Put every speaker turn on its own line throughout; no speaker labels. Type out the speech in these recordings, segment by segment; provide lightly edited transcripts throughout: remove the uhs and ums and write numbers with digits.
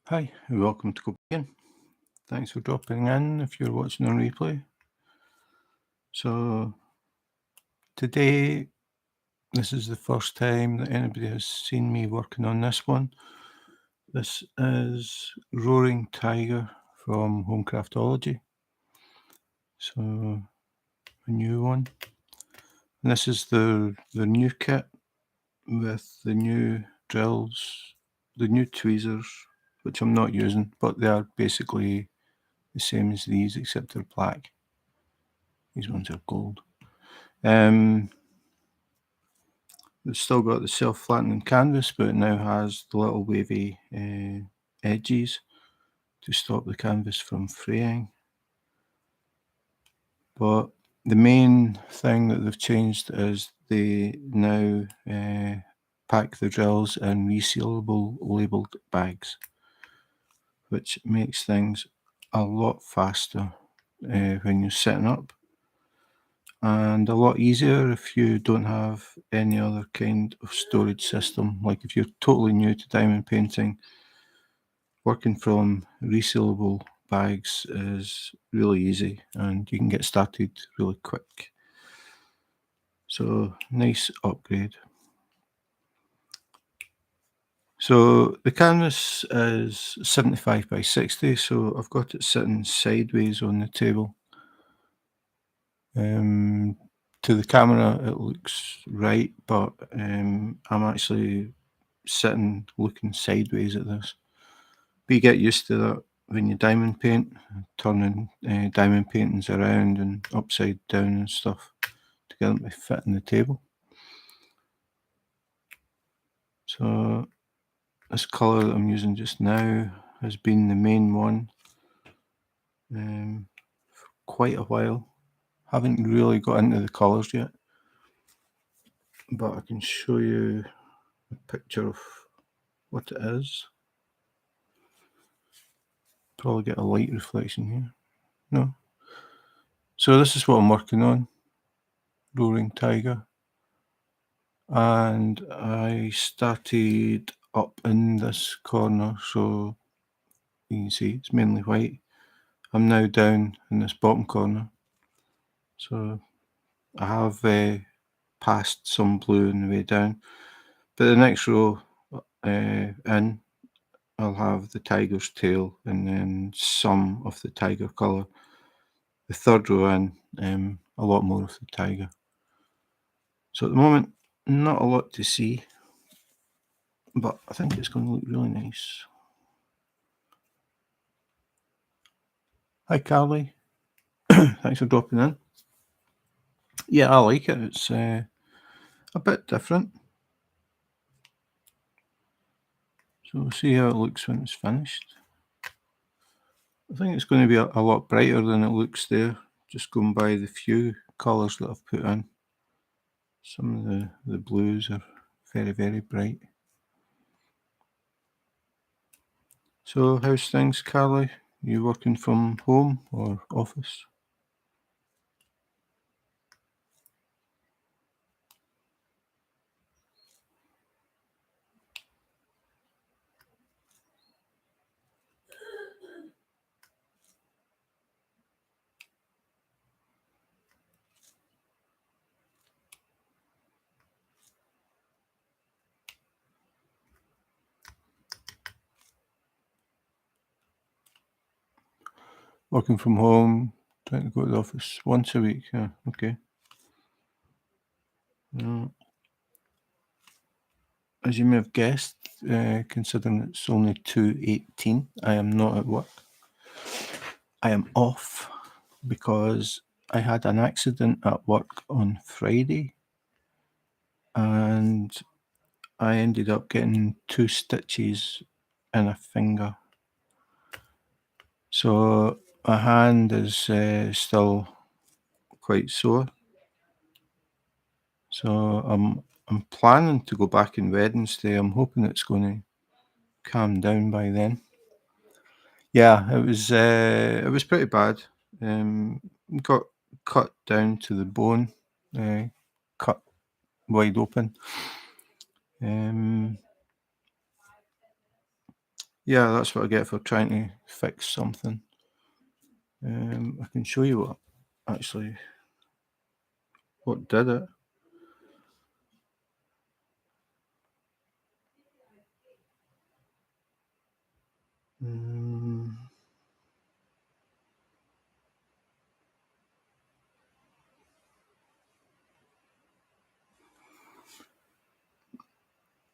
Hi, and welcome to Copenhagen. Thanks for dropping in if you're watching on replay. So, today, this is the first time that anybody has seen me working on this one. This is Roaring Tiger from Home Craftology. So, a new one. And this is the new kit with the new drills, the new tweezers, which I'm not using, but they are basically the same as these, except they're black. These ones are gold. It's still got the self-flattening canvas, but it now has the little wavy edges to stop the canvas from fraying. But the main thing that they've changed is they now pack the drills in resealable labelled bags, which makes things a lot faster when you're setting up, and a lot easier if you don't have any other kind of storage system. Like if you're totally new to diamond painting, working from resealable bags is really easy and you can get started really quick. So nice upgrade. So the canvas is 75 by 60, so I've got it sitting sideways on the table. To the camera it looks right, but I'm actually sitting looking sideways at this. But you get used to that when you diamond paint, turning diamond paintings around and upside down and stuff to get them to fit in the table. So this colour that I'm using just now has been the main one for quite a while. Haven't really got into the colours yet, but I can show you a picture of what it is. Probably get a light reflection here. No. So this is what I'm working on, Roaring Tiger. And I started up in this corner, so you can see it's mainly white. I'm now down in this bottom corner, so I have passed some blue on the way down, but the next row in I'll have the tiger's tail and then some of the tiger colour. The third row in, a lot more of the tiger. So at the moment, not a lot to see, but I think it's going to look really nice. Hi Carlie, thanks for dropping in. Yeah, I like it. It's a bit different. So we'll see how it looks when it's finished. I think it's going to be a lot brighter than it looks there, just going by the few colours that I've put in. Some of the blues are very, very bright. So how's things, Carlie? You working from home or office? Working from home, trying to go to the office once a week. Yeah, okay. As you may have guessed, considering it's only 2:18, I am not at work. I am off because I had an accident at work on Friday and I ended up getting 2 stitches in a finger. So my hand is still quite sore. So I'm planning to go back on Wednesday. I'm hoping it's going to calm down by then. Yeah, it was pretty bad. Got cut down to the bone, cut wide open. Yeah, that's what I get for trying to fix something. I can show you what did it.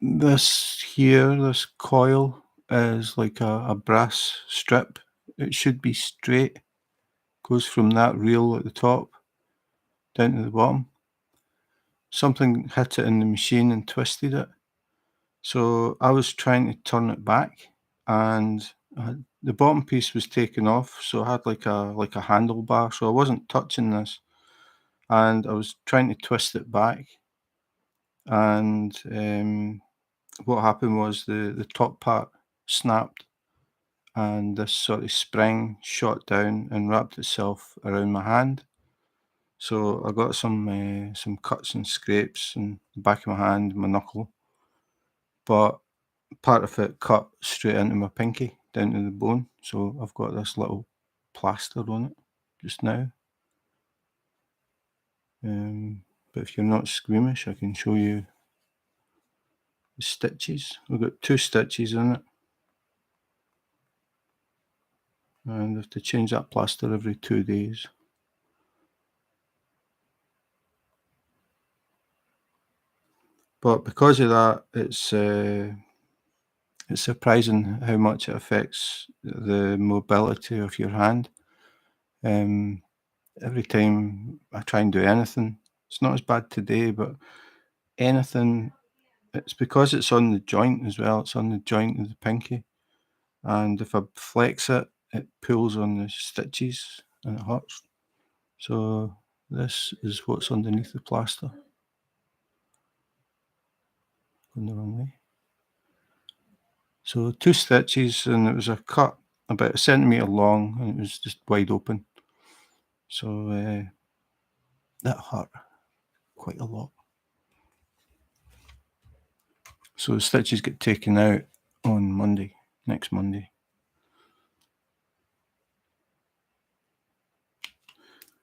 This coil is like a brass strip. It should be straight. Goes from that reel at the top down to the bottom. Something hit it in the machine and twisted it. So I was trying to turn it back, and the bottom piece was taken off, so I had like a handlebar. So I wasn't touching this, and I was trying to twist it back, and what happened was the top part snapped, and this sort of spring shot down and wrapped itself around my hand. So I got some cuts and scrapes in the back of my hand, my knuckle, but part of it cut straight into my pinky down to the bone. So I've got this little plaster on it just now. But if you're not squeamish, I can show you the stitches. We've got 2 stitches in it, and I have to change that plaster every 2 days. But because of that, it's surprising how much it affects the mobility of your hand. Every time I try and do anything, it's not as bad today, but anything, it's because it's on the joint as well. It's on the joint of the pinky, and if I flex it, it pulls on the stitches and it hurts. So this is what's underneath the plaster. Going the wrong way. So 2 stitches, and it was a cut about a centimetre long, and it was just wide open. So that hurt quite a lot. So the stitches get taken out on Monday, next Monday.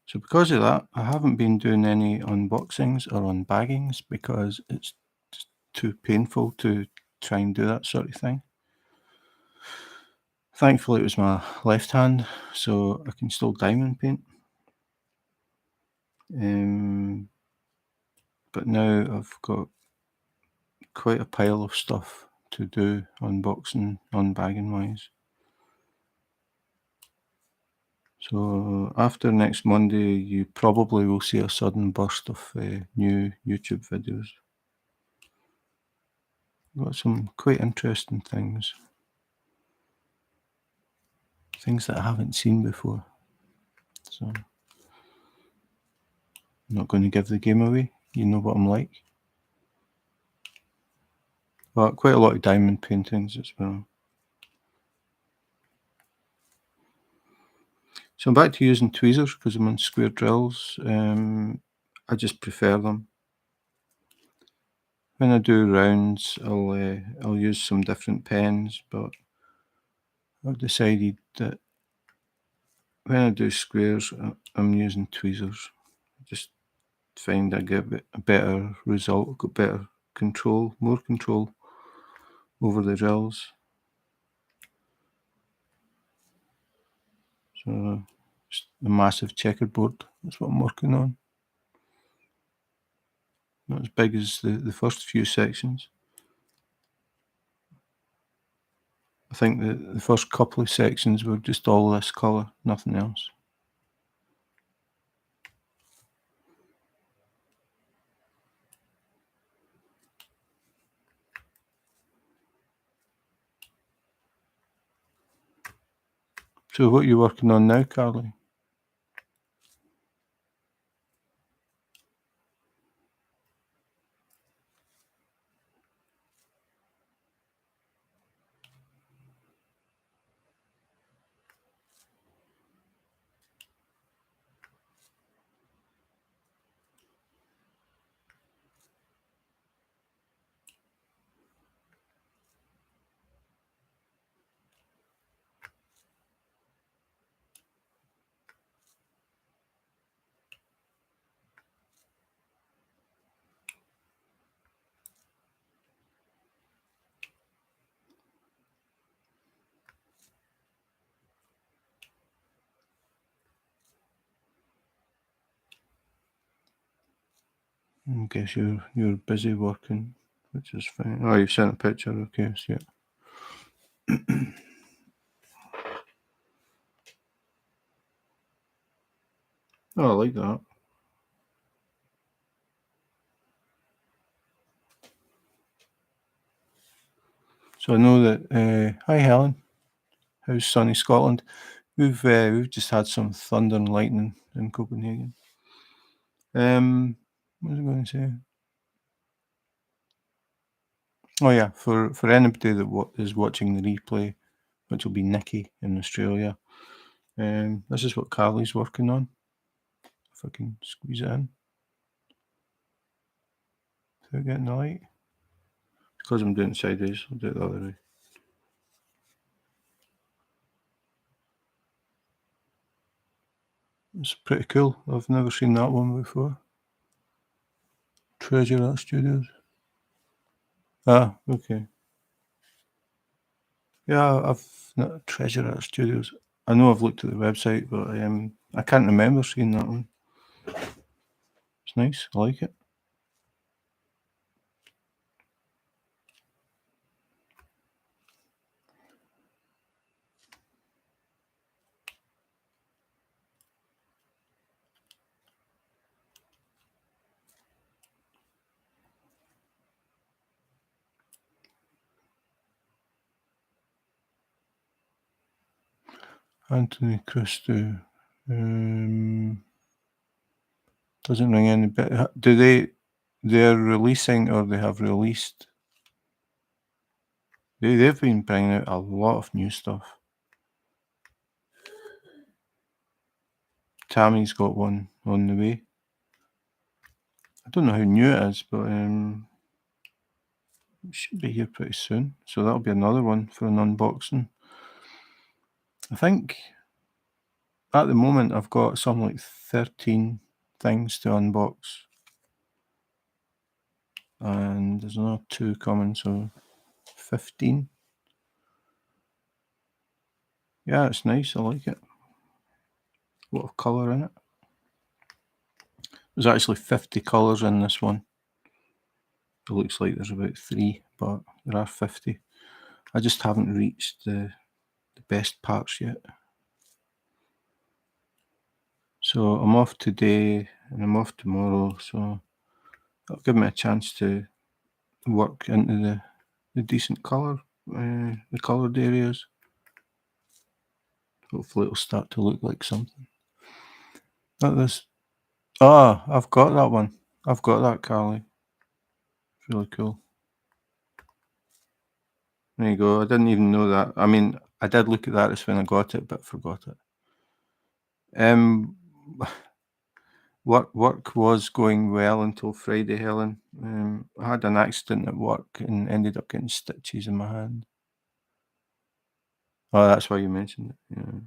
So because of that, I haven't been doing any unboxings or unbaggings because it's just too painful to try and do that sort of thing. Thankfully, it was my left hand, so I can still diamond paint. But now I've got quite a pile of stuff to do unboxing, unbagging wise. So after next Monday, you probably will see a sudden burst of new YouTube videos. Got some quite interesting things that I haven't seen before. So I'm not going to give the game away. You know what I'm like. But quite a lot of diamond paintings as well. So I'm back to using tweezers because I'm on square drills. I just prefer them. When I do rounds, I'll use some different pens, but I've decided that when I do squares, I'm using tweezers. I just find I get a better result, got better control, more control over the drills. So just a massive checkerboard, that's what I'm working on. Not as big as the first few sections. I think the first couple of sections were just all this colour, nothing else. So what are you working on now, Carlie? I guess you're busy working, which is fine. Oh, you've sent a picture. Okay, so yeah. Oh, I like that. So I know that. Hi, Helen. How's sunny Scotland? We've just had some thunder and lightning in Copenhagen. What was I going to say? Oh yeah, for anybody that is watching the replay, which will be Nicky in Australia. This is what Carlie's working on. If I can squeeze it in without getting the light. Because I'm doing it sideways, I'll do it the other way. It's pretty cool. I've never seen that one before. Treasure Art Studios. Ah, okay. Yeah, I've not Treasure Art Studios. I know I've looked at the website, but I can't remember seeing that one. It's nice. I like it. Anthony Christou. Doesn't ring any bell. They're releasing or they have released? They've been bringing out a lot of new stuff. Tammy's got one on the way. I don't know how new it is, but it should be here pretty soon. So that'll be another one for an unboxing. I think at the moment I've got something like 13 things to unbox. And there's another 2 coming, so 15. Yeah, it's nice. I like it. A lot of colour in it. There's actually 50 colours in this one. It looks like there's about 3, but there are 50. I just haven't reached the best parts yet. So I'm off today and I'm off tomorrow, so that'll give me a chance to work into the decent colour, the coloured areas. Hopefully it'll start to look like something. Not this. Ah, I've got that one. I've got that, Carlie. It's really cool. There you go. I didn't even know that. I mean, I did look at that as when I got it, but forgot it. Work was going well until Friday, Helen. I had an accident at work and ended up getting stitches in my hand. Oh, that's why you mentioned it. Yeah.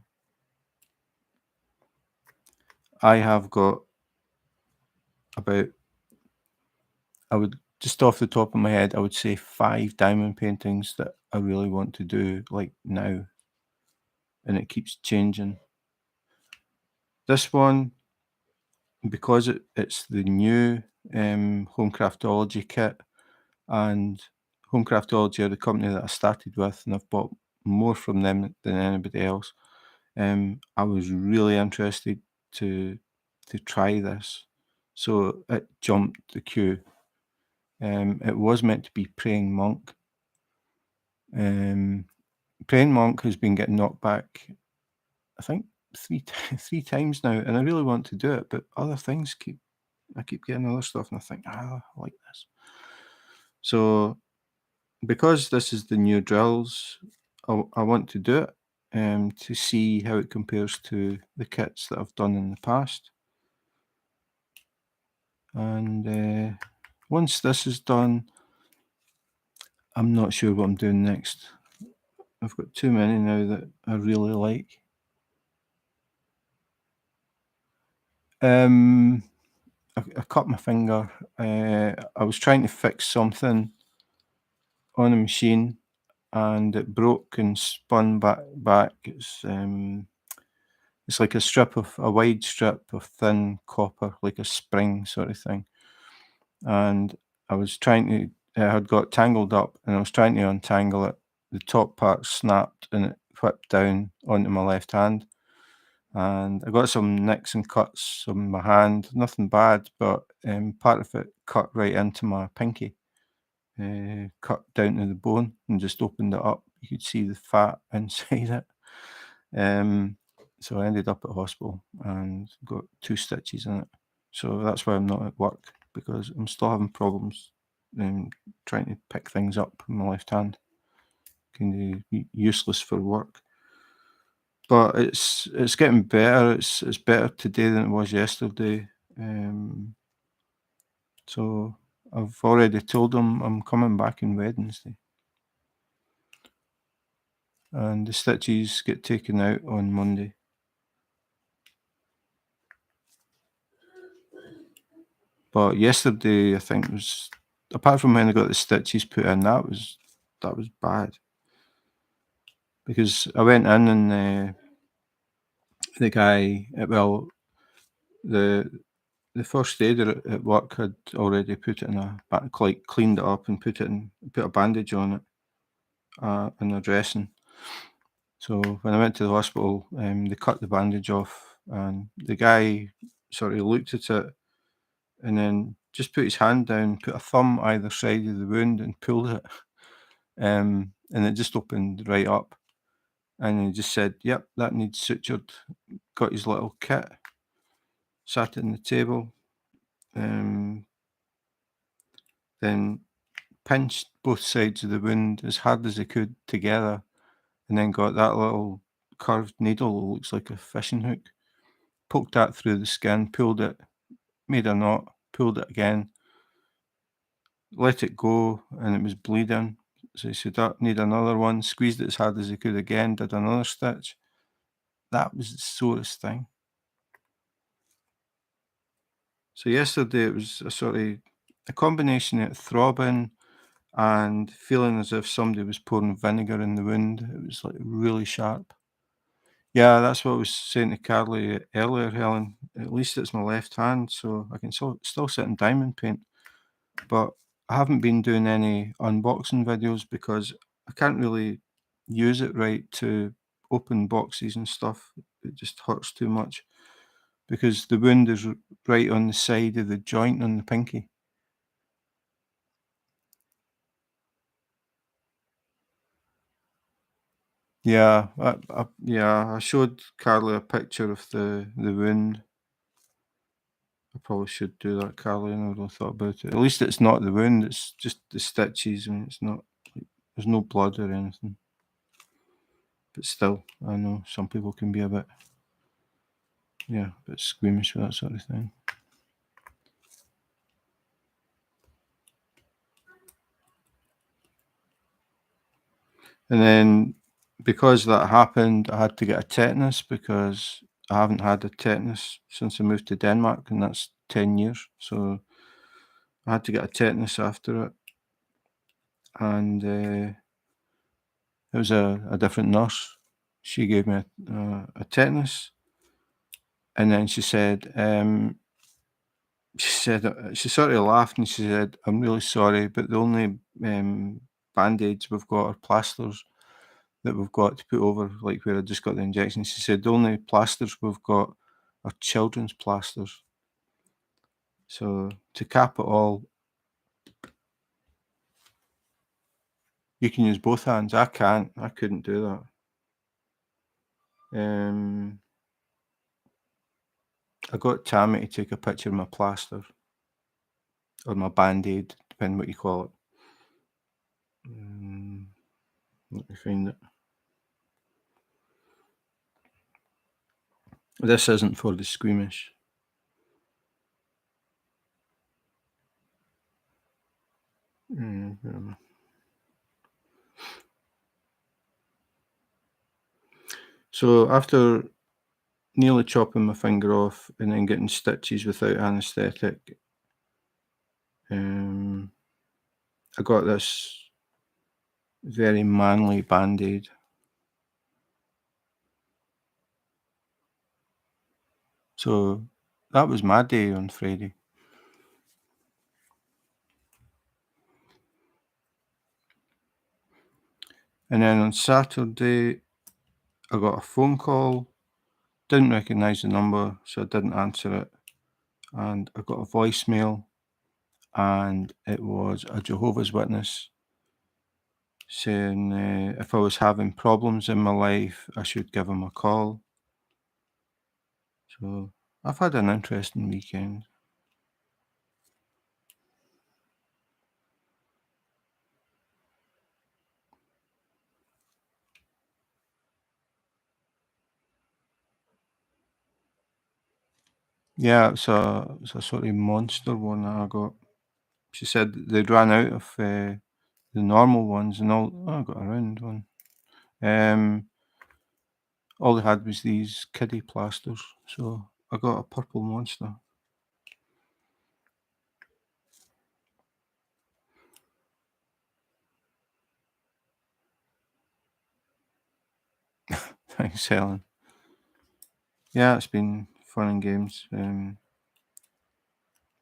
I have got about, I would just off the top of my head, I would say 5 diamond paintings that I really want to do like now, and it keeps changing. This one, because it's the new Home Craftology kit, and Home Craftology are the company that I started with, and I've bought more from them than anybody else. I was really interested to try this, so it jumped the queue. It was meant to be Praying Monk. Praying Monk has been getting knocked back, I think, three times now, and I really want to do it, but other things I keep getting other stuff, and I think, I like this. So because this is the new drills, I want to do it to see how it compares to the kits that I've done in the past. And once this is done, I'm not sure what I'm doing next. I've got too many now that I really like. I cut my finger. I was trying to fix something on a machine, and it broke and spun back. It's like a wide strip of thin copper, like a spring sort of thing. and I was trying to. It had got tangled up, and I was trying to untangle it. The top part snapped, and it whipped down onto my left hand. And I got some nicks and cuts on my hand. Nothing bad, but part of it cut right into my pinky, cut down to the bone, and just opened it up. You could see the fat inside it. So I ended up at hospital and got 2 stitches in it. So that's why I'm not at work, because I'm still having problems trying to pick things up in my left hand. Kind of useless for work. But it's getting better. It's better today than it was yesterday. So I've already told them I'm coming back on Wednesday. And the stitches get taken out on Monday. But yesterday, I think, was, apart from when I got the stitches put in, that was bad. Because I went in and the guy, the first aider at work had already put it in like cleaned it up and put a bandage on it, and a dressing. So when I went to the hospital, they cut the bandage off, and the guy sort of looked at it and then just put his hand down, put a thumb either side of the wound and pulled it. And it just opened right up. And he just said, "Yep, that needs sutured." Got his little kit, sat it on the table, then pinched both sides of the wound as hard as he could together, and then got that little curved needle that looks like a fishing hook, poked that through the skin, pulled it, made a knot, pulled it again, let it go, and it was bleeding. So he said, "Oh, need another one," squeezed it as hard as he could again, did another stitch. That was the sorest thing. So yesterday it was a combination of throbbing and feeling as if somebody was pouring vinegar in the wound. It was like really sharp. Yeah, that's what I was saying to Carlie earlier, Helen. At least it's my left hand, so I can still sit in diamond paint. But I haven't been doing any unboxing videos because I can't really use it right to open boxes and stuff. It just hurts too much because the wound is right on the side of the joint on the pinky. Yeah, I showed Carly a picture of the wound. I probably should do that, Carly. I never really thought about it. At least it's not the wound; it's just the stitches, and it's not. There's no blood or anything. But still, I know some people can be a bit squeamish with that sort of thing. And then because that happened, I had to get a tetanus because I haven't had a tetanus since I moved to Denmark, and that's 10 years. So I had to get a tetanus after it. And it was a different nurse. She gave me a tetanus. And then she said, she sort of laughed and she said, "I'm really sorry, but the only band-aids we've got are plasters that we've got to put over, like where I just got the injection." She said, "The only plasters we've got are children's plasters." So to cap it all, you can use both hands. I can't. I couldn't do that. I got Tammy to take a picture of my plaster or my band-aid, depending what you call it. Let me find it. This isn't for the squeamish. So after nearly chopping my finger off and then getting stitches without anaesthetic, I got this very manly band-aid. So that was my day on Friday. And then on Saturday, I got a phone call. Didn't recognise the number, so I didn't answer it. And I got a voicemail, and it was a Jehovah's Witness saying if I was having problems in my life, I should give him a call. So I've had an interesting weekend. Yeah, it's a sort of monster one that I got. She said they'd ran out of the normal ones, and I got a round one. All they had was these kiddie plasters, so I got a purple monster. Thanks, Helen. Yeah, it's been fun and games.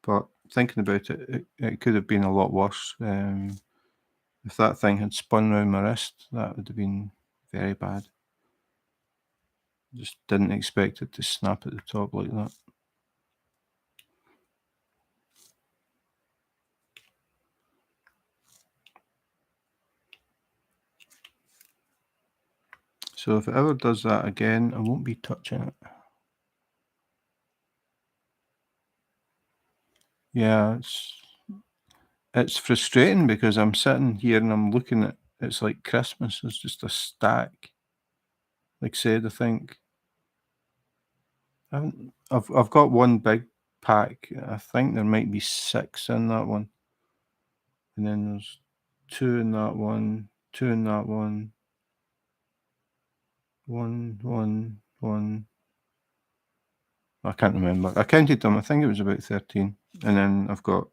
But thinking about it, it could have been a lot worse. If that thing had spun round my wrist, that would have been very bad. Just didn't expect it to snap at the top like that. So if it ever does that again, I won't be touching it. Yeah, it's frustrating because I'm sitting here and I'm looking at it's like Christmas. There's just a stack. Like I said, I think I've got one big pack. I think there might be 6 in that one. And then there's 2 in that one, 2 in that one, 1. I can't remember. I counted them. I think it was about 13. And then I've got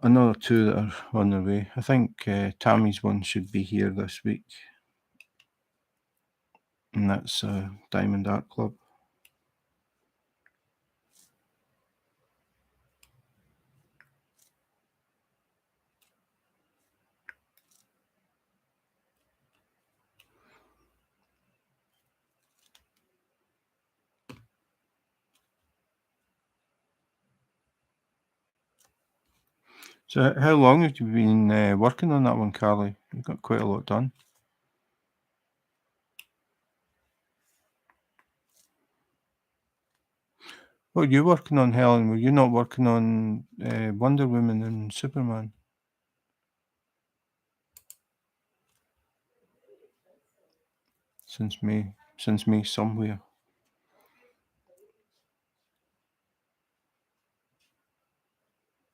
another 2 that are on their way. I think Tammy's one should be here this week. And that's Diamond Art Club. So how long have you been working on that one, Carlie? You've got quite a lot done. What are you working on, Helen? Were you not working on Wonder Woman and Superman? Since May somewhere.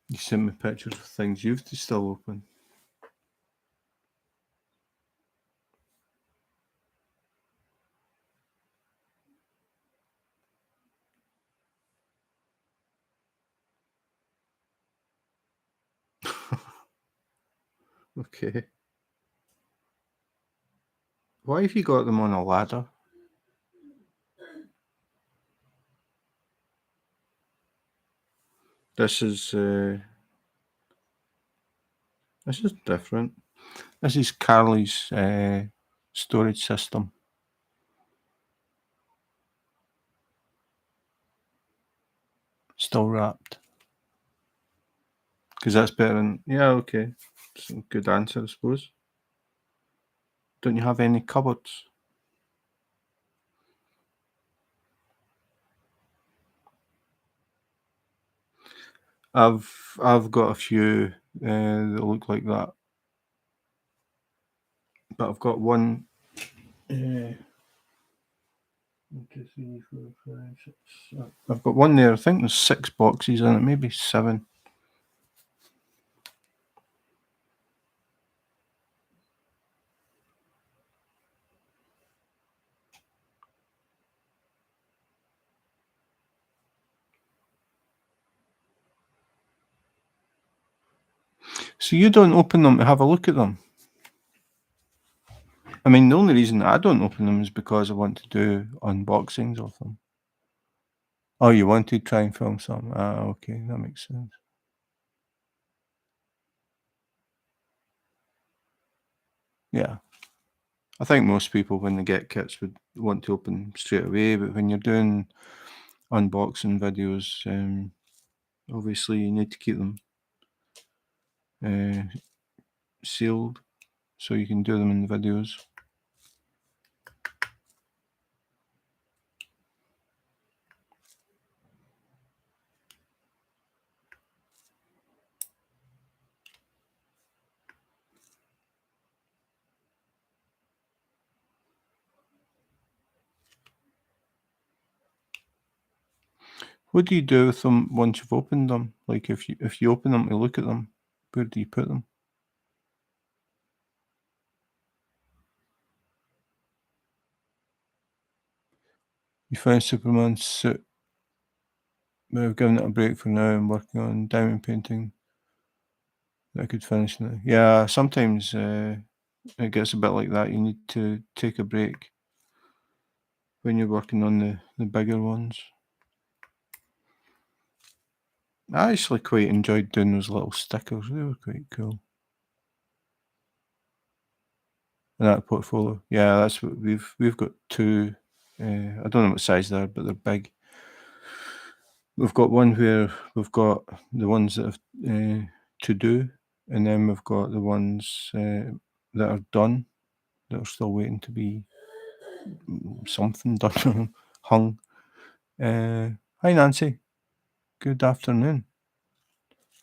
You sent me pictures of things you've still open. Okay. Why have you got them on a ladder? This is different. This is Carlie's storage system. Still wrapped. Because that's better than... Yeah, okay. It's a good answer, I suppose. Don't you have any cupboards? I've got a few that look like that. But I've got one... 1, 2, 3, 4, 5, 6. I've got one there. I think there's 6 boxes in it, maybe 7. So you don't open them to have a look at them? I mean, the only reason I don't open them is because I want to do unboxings of them. Oh, you want to try and film some? Ah, okay, that makes sense. Yeah. I think most people, when they get kits, would want to open them straight away, but when you're doing unboxing videos, obviously you need to keep them sealed so you can do them in the videos. What do you do with them once you've opened them? Like if you open them to look at them, where do you put them? You found Superman's suit. We've given it a break for now and working on diamond painting that I could finish now. Yeah, sometimes it gets a bit like that. You need to take a break when you're working on the bigger ones. I actually quite enjoyed doing those little stickers. They were quite cool. In that portfolio. Yeah, that's what we've got two. I don't know what size they are, but they're big. We've got one where we've got the ones that have to do, and then we've got the ones that are done, that are still waiting to be something done, hung. Hi, Nancy. Good afternoon.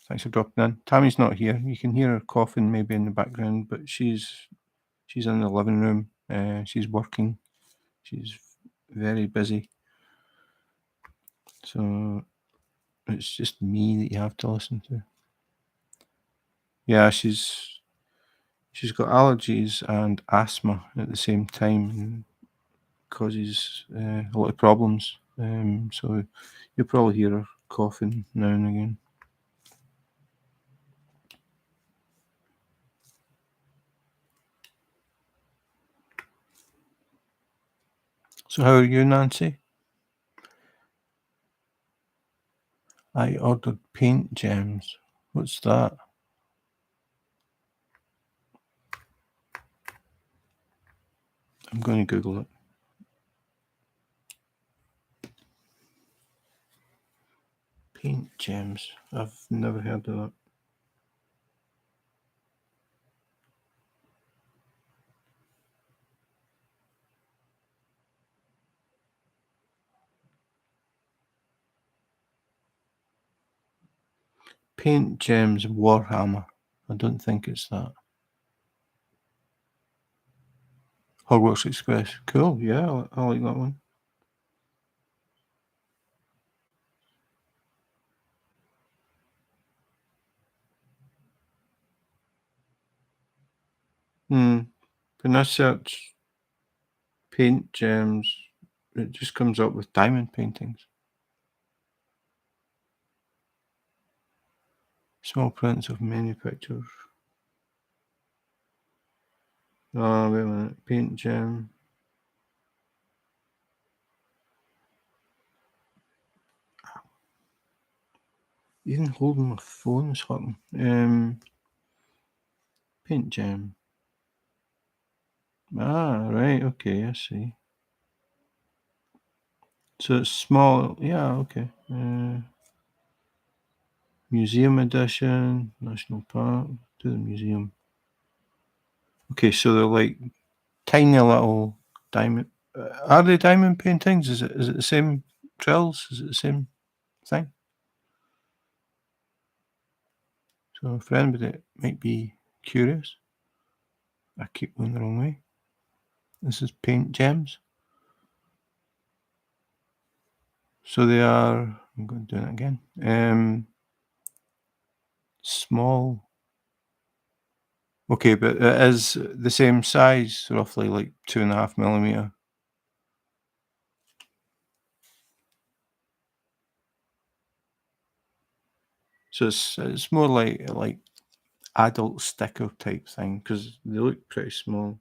Thanks for dropping in. Tammy's not here. You can hear her coughing maybe in the background, but she's in the living room. She's working. She's very busy. So it's just me that you have to listen to. Yeah, she's got allergies and asthma at the same time, and causes a lot of problems. So you'll probably hear her coughing now and again. So how are you, Nancy? I ordered paint gems. What's that? I'm going to Google it. Paint gems. I've never heard of that. Paint gems Warhammer. I don't think it's that. Hogwarts Express. Cool. Yeah, I like that one. When I search paint gems, it just comes up with diamond paintings. Small prints of many pictures. Oh, wait a minute. Paint gem. Even holding my phone is hurting. Paint gem. Ah, right. Okay, I see. So it's small. Yeah, okay. Museum edition, National Park, to the museum. Okay, so they're like tiny little diamond. Are they diamond paintings? Is it the same drills? Is it the same thing? So for anybody that might be curious, I keep going the wrong way. This is paint gems. So they are. I'm going to do it again. Small. Okay, but it is the same size, roughly like 2.5 millimeter. So it's more like adult sticker type thing because they look pretty small.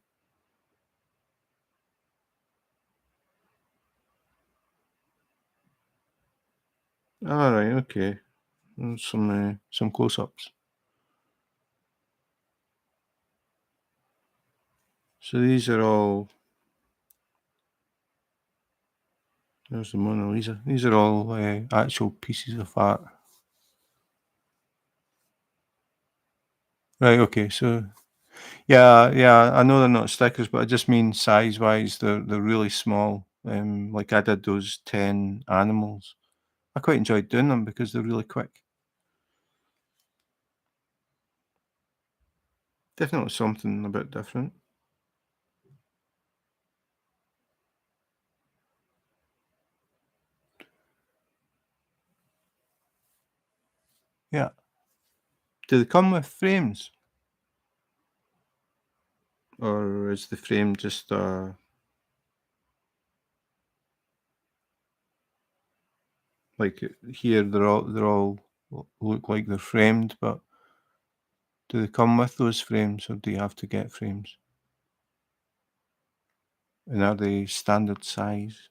All right, okay. Some close ups. So these are all, there's the Mona Lisa. These are all actual pieces of art. Right, okay, so yeah, I know they're not stickers, but I just mean size-wise, they're really small. Like I did those 10 animals. I quite enjoyed doing them because they're really quick. Definitely something a bit different. Yeah. Do they come with frames? Or is the frame just like here they're all look like they're framed, but do they come with those frames or do you have to get frames? And are they standard size?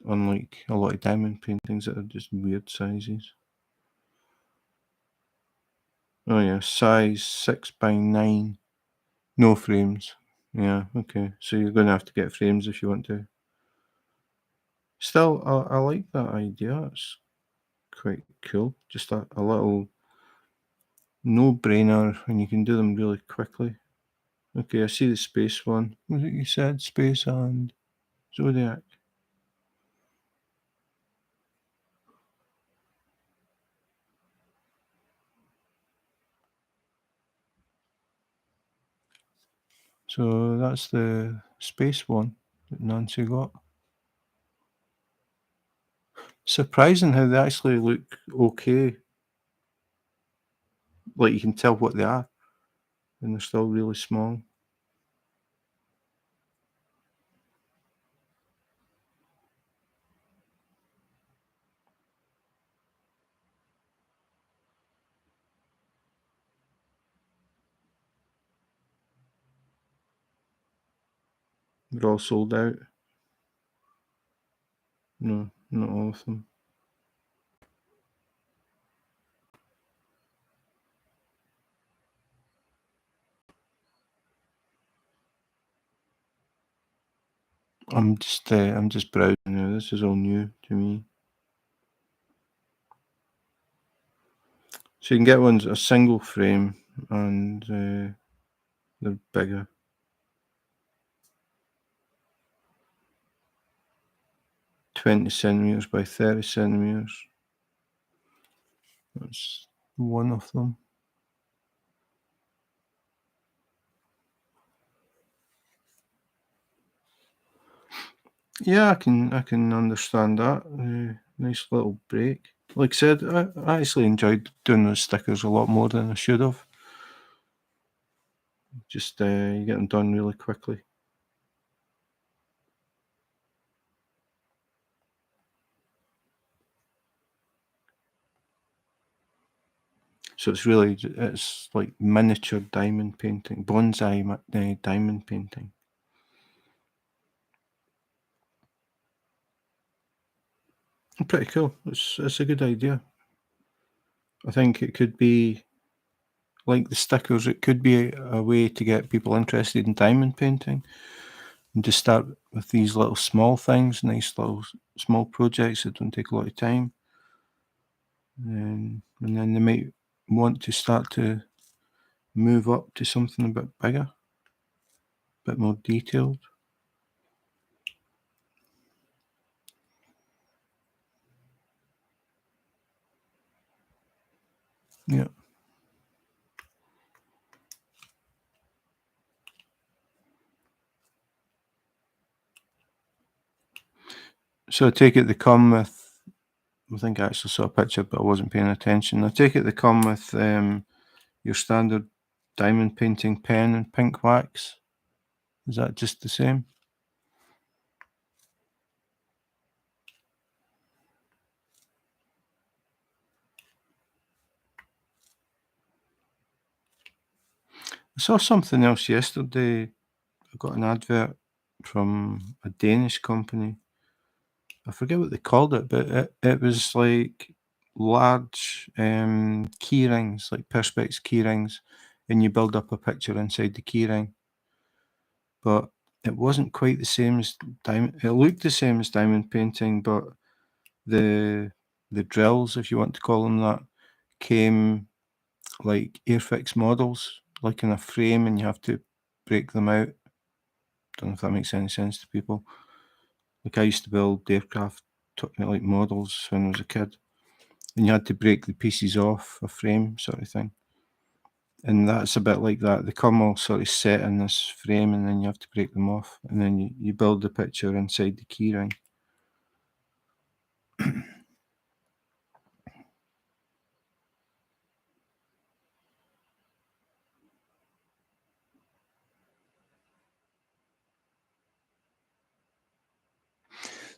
Unlike a lot of diamond paintings that are just weird sizes. Oh yeah, size 6x9. No frames. Yeah, okay. So you're going to have to get frames if you want to. Still, I like that idea. It's quite cool. Just a little no-brainer, and you can do them really quickly. Okay, I see the space one. Was it you said? Space and Zodiac. So that's the space one that Nancy got. Surprising how they actually look okay. Like you can tell what they are, and they're still really small. They're all sold out. No, not all of them. I'm just browsing now. This is all new to me. So you can get ones a single frame and they're bigger. 20 centimeters by 30 centimeters. That's one of them. Yeah, I can understand that. Nice little break. Like I said, I actually enjoyed doing those stickers a lot more than I should have. Just you get them done really quickly. So it's like miniature diamond painting, bonsai diamond painting. Pretty cool. It's a good idea. I think it could be like the stickers. It could be a way to get people interested in diamond painting, and just start with these little small things, nice little small projects that don't take a lot of time, and then they might want to start to move up to something a bit bigger, a bit more detailed. Yeah. So I take it they come with. I think I actually saw a picture, but I wasn't paying attention. I take it they come with your standard diamond painting pen and pink wax. Is that just the same? I saw something else yesterday. I got an advert from a Danish company. I forget what they called it, but it was like large key rings, like perspex key rings, and you build up a picture inside the keyring. But it wasn't quite the same as diamond. It looked the same as diamond painting, but the drills, if you want to call them that, came like Airfix models, like in a frame, and you have to break them out. Don't know if that makes any sense to people. Like I used to build aircraft like models when I was a kid, and you had to break the pieces off a frame sort of thing. And that's a bit like that. They come all sort of set in this frame, and then you have to break them off, and then you build the picture inside the keyring.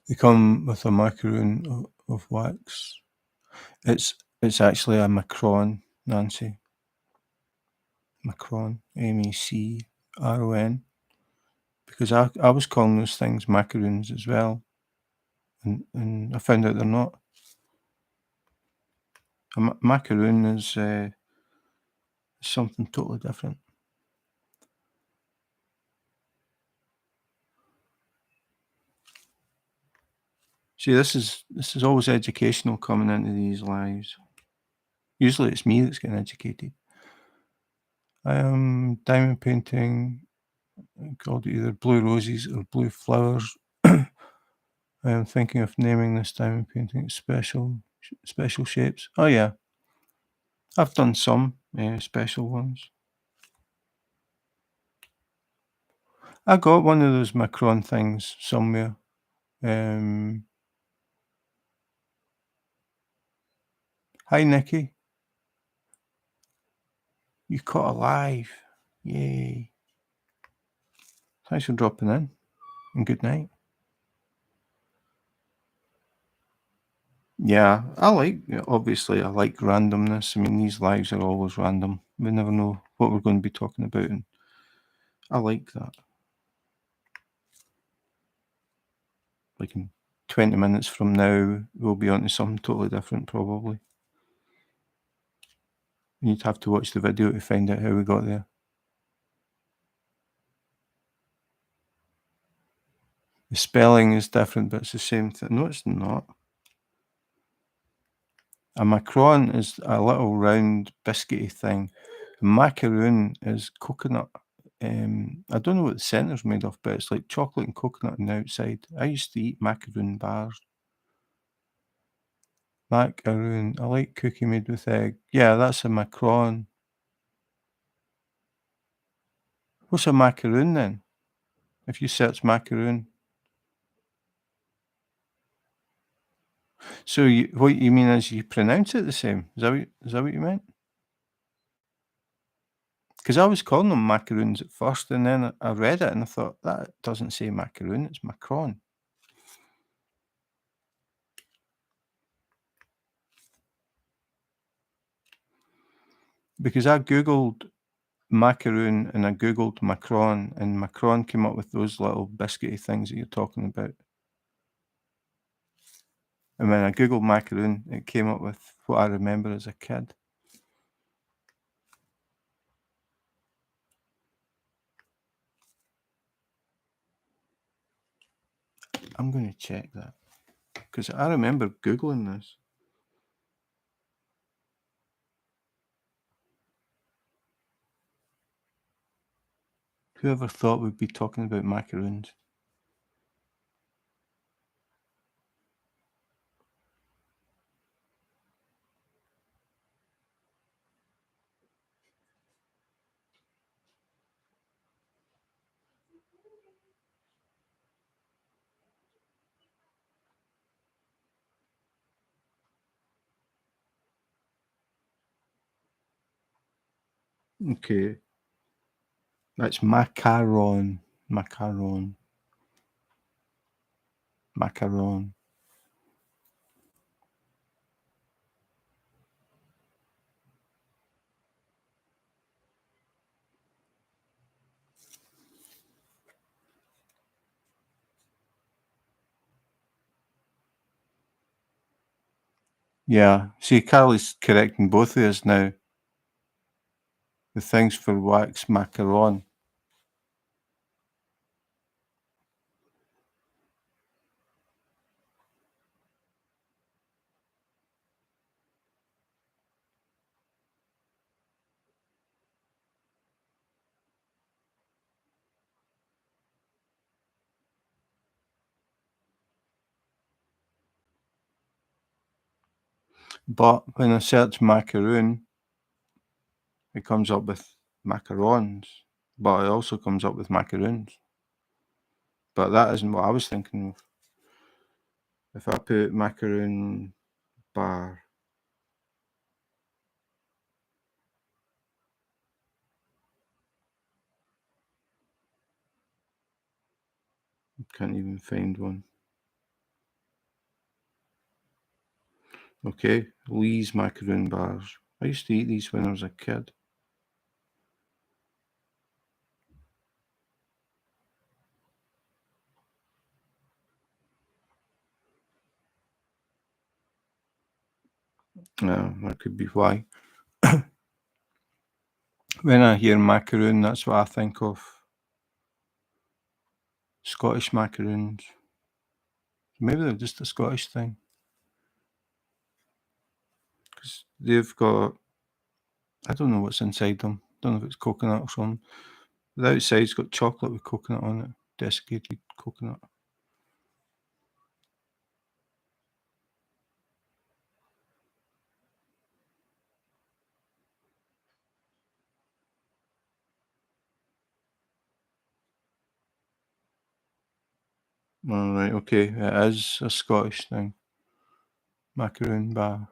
They come with a macaroon of wax. It's actually a macron, Nancy. Macron, MACRON. Because I was calling those things macaroons as well, and I found out they're not. A macaroon is something totally different. See, this is always educational coming into these lives. Usually it's me that's getting educated. Diamond painting, called either blue roses or blue flowers. I am thinking of naming this diamond painting special shapes. Oh yeah, I've done some special ones. I got one of those macron things somewhere. Hi Nicky, you caught alive! Yay! Thanks for dropping in, and good night. Yeah, obviously I like randomness. I mean, these lives are always random. We never know what we're going to be talking about, and I like that. Like in 20 minutes from now, we'll be on to something totally different, probably. You'd have to watch the video to find out how we got there. The spelling is different, but it's the same thing. No, it's not. A macron is a little round biscuity thing. A macaroon is coconut. I don't know what the centre's made of, but it's like chocolate and coconut on the outside. I used to eat macaroon bars. Macaroon. I like cookie made with egg. Yeah, that's a macron. What's a macaroon then? If you search macaroon. So what you mean is you pronounce it the same? Is that what you meant? Because I was calling them macaroons at first, and then I read it and I thought, that doesn't say macaroon, it's macron. Because I googled macaroon and I googled macron, and macron came up with those little biscuity things that you're talking about. And when I googled macaroon, it came up with what I remember as a kid. I'm going to check that, because I remember googling this. Whoever thought we'd be talking about macaroons? Okay. That's macaron. Macaron. Macaron. Yeah. See, Carlie's correcting both of us now. the things for wax macaron. But when I search macaroon, it comes up with macarons, but it also comes up with macaroons. But that isn't what I was thinking of. If I put macaroon bar, can't even find one. Okay, Lee's macaroon bars. I used to eat these when I was a kid. That could be why. When I hear macaroon, that's what I think of. Scottish macaroons. Maybe they're just a Scottish thing. Because they've got, I don't know what's inside them. Don't know if it's coconut or something. The outside's got chocolate with coconut on it. Desiccated coconut. All right, okay. It is a Scottish thing. Macaroon bar.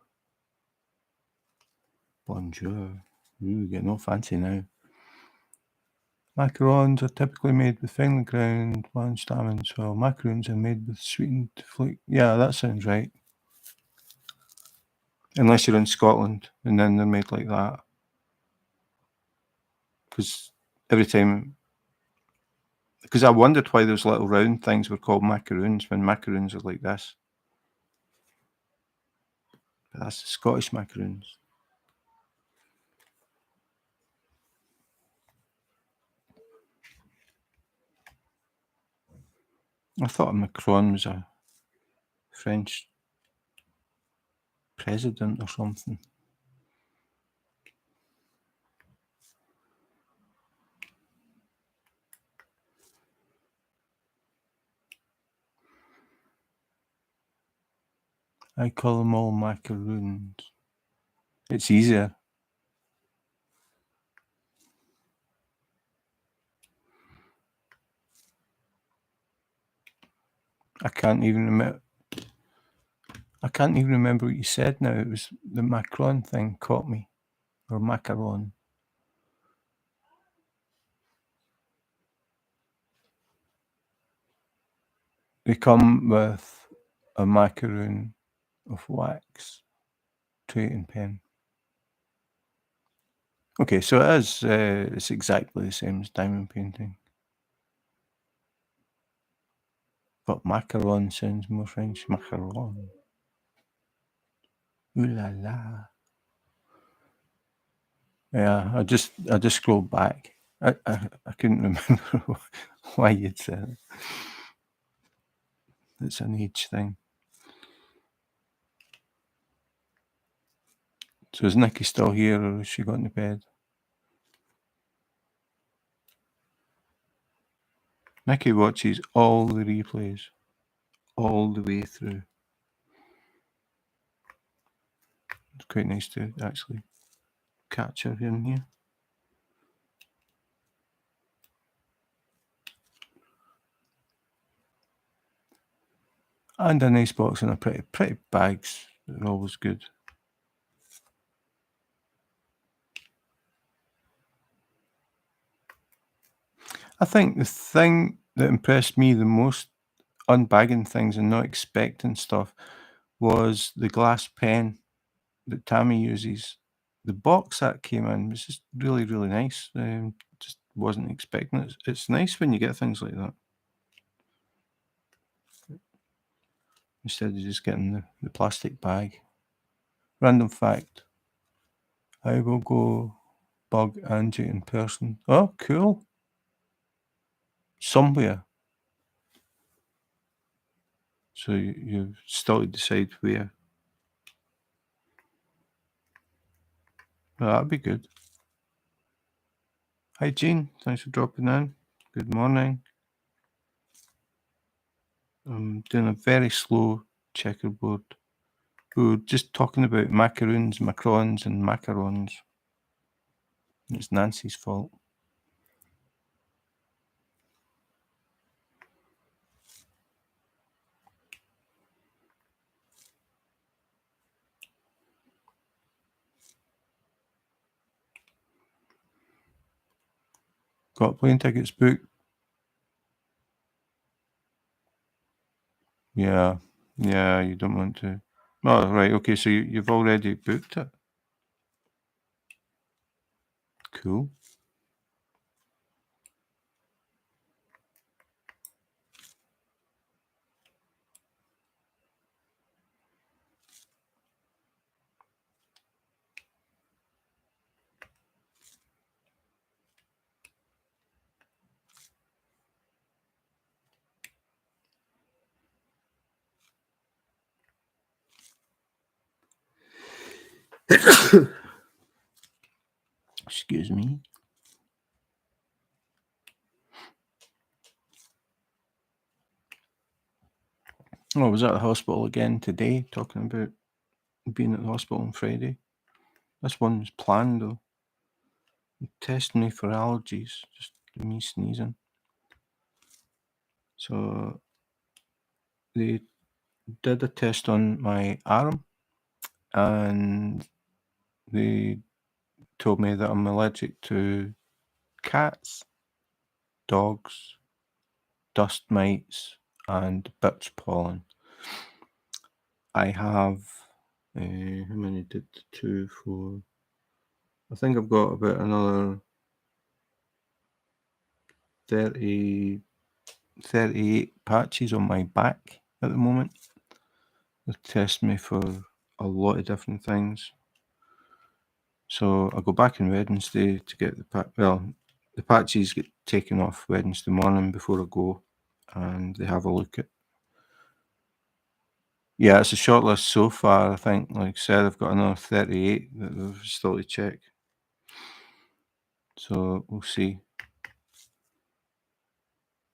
Bonjour. Ooh, getting all fancy now. Macarons are typically made with finely ground blanched almonds, while macarons are made with sweetened flake. Yeah, that sounds right. Unless you're in Scotland, and then they're made like that. Because every time, because I wondered why those little round things were called macaroons when macaroons are like this. But that's the Scottish macaroons. I thought a macron was a French president or something. I call them all macaroons. It's easier. I can't even remember. I can't even remember what you said now. It was the macron thing caught me, or macaron. They come with a macaroon of wax, tray and pen. Okay, so it is. It's exactly the same as diamond painting, but macaron sounds more French. Macaron. Ooh la la. Yeah, I just scrolled back. I couldn't remember why you'd said it. It's an age thing. So is Nicky still here, or has she gone to bed? Nicky watches all the replays, all the way through. It's quite nice to actually catch her in here. And a nice box and a pretty bags. They're always good. I think the thing that impressed me the most, unbagging things and not expecting stuff, was the glass pen that Tammy uses. The box that came in was just really, really nice. Just wasn't expecting it. It's nice when you get things like that, instead of just getting the plastic bag. Random fact, I will go bug Angie in person. Oh, cool. Somewhere. So you've still to decide where. Well, that'd be good. Hi, Jean. Thanks for dropping in. Good morning. I'm doing a very slow checkerboard. We're just talking about macaroons, macrons, and macarons. It's Nancy's fault. Got plane tickets booked? Yeah, you don't want to. Oh, right, okay, so you've already booked it. Cool. Excuse me. Oh, I was at the hospital again today, talking about being at the hospital on Friday. This one was planned, though. They tested me for allergies, just me sneezing. So they did a test on my arm, and they told me that I'm allergic to cats, dogs, dust mites, and birch pollen. I have, how many did 2, 4? I think I've got about another 38 patches on my back at the moment. They test me for a lot of different things. So I go back on Wednesday to get the patches get taken off Wednesday morning before I go, and they have a look at. Yeah, it's a short list so far. I think, like I said, I've got another 38 that they've still to check. So we'll see.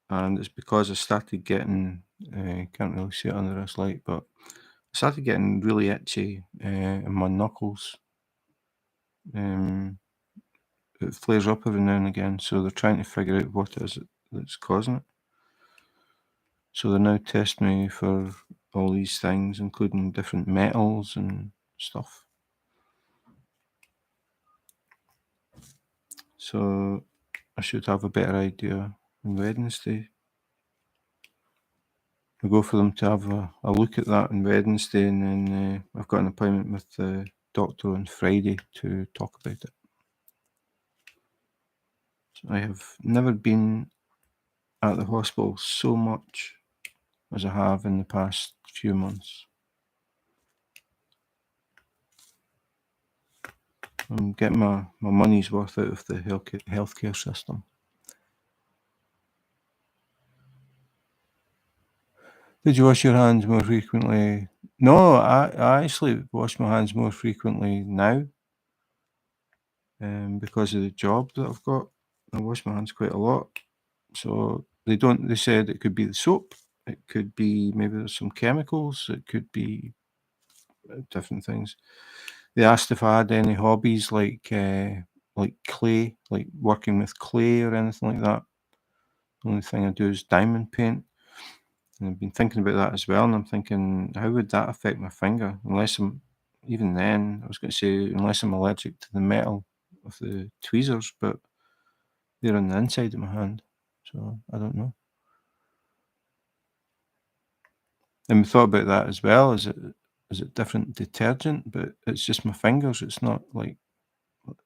And it's because I started getting, can't really see it under this light, but I started getting really itchy in my knuckles. It flares up every now and again, so they're trying to figure out what it is that's causing it. So they're now testing me for all these things, including different metals and stuff. So I should have a better idea on Wednesday. I go for them to have a look at that on Wednesday, and then I've got an appointment with the doctor on Friday to talk about it. So I have never been at the hospital so much as I have in the past few months. I'm getting my money's worth out of the healthcare system. Did you wash your hands more frequently? No, I actually wash my hands more frequently now, because of the job that I've got. I wash my hands quite a lot. So they said it could be the soap, it could be maybe there's some chemicals, it could be different things. They asked if I had any hobbies like clay, like working with clay or anything like that. The only thing I do is diamond paint. And I've been thinking about that as well, and I'm thinking, how would that affect my finger? Even then, I was going to say, unless I'm allergic to the metal of the tweezers, but they're on the inside of my hand, so I don't know. And we thought about that as well. Is it different detergent? But it's just my fingers. It's not like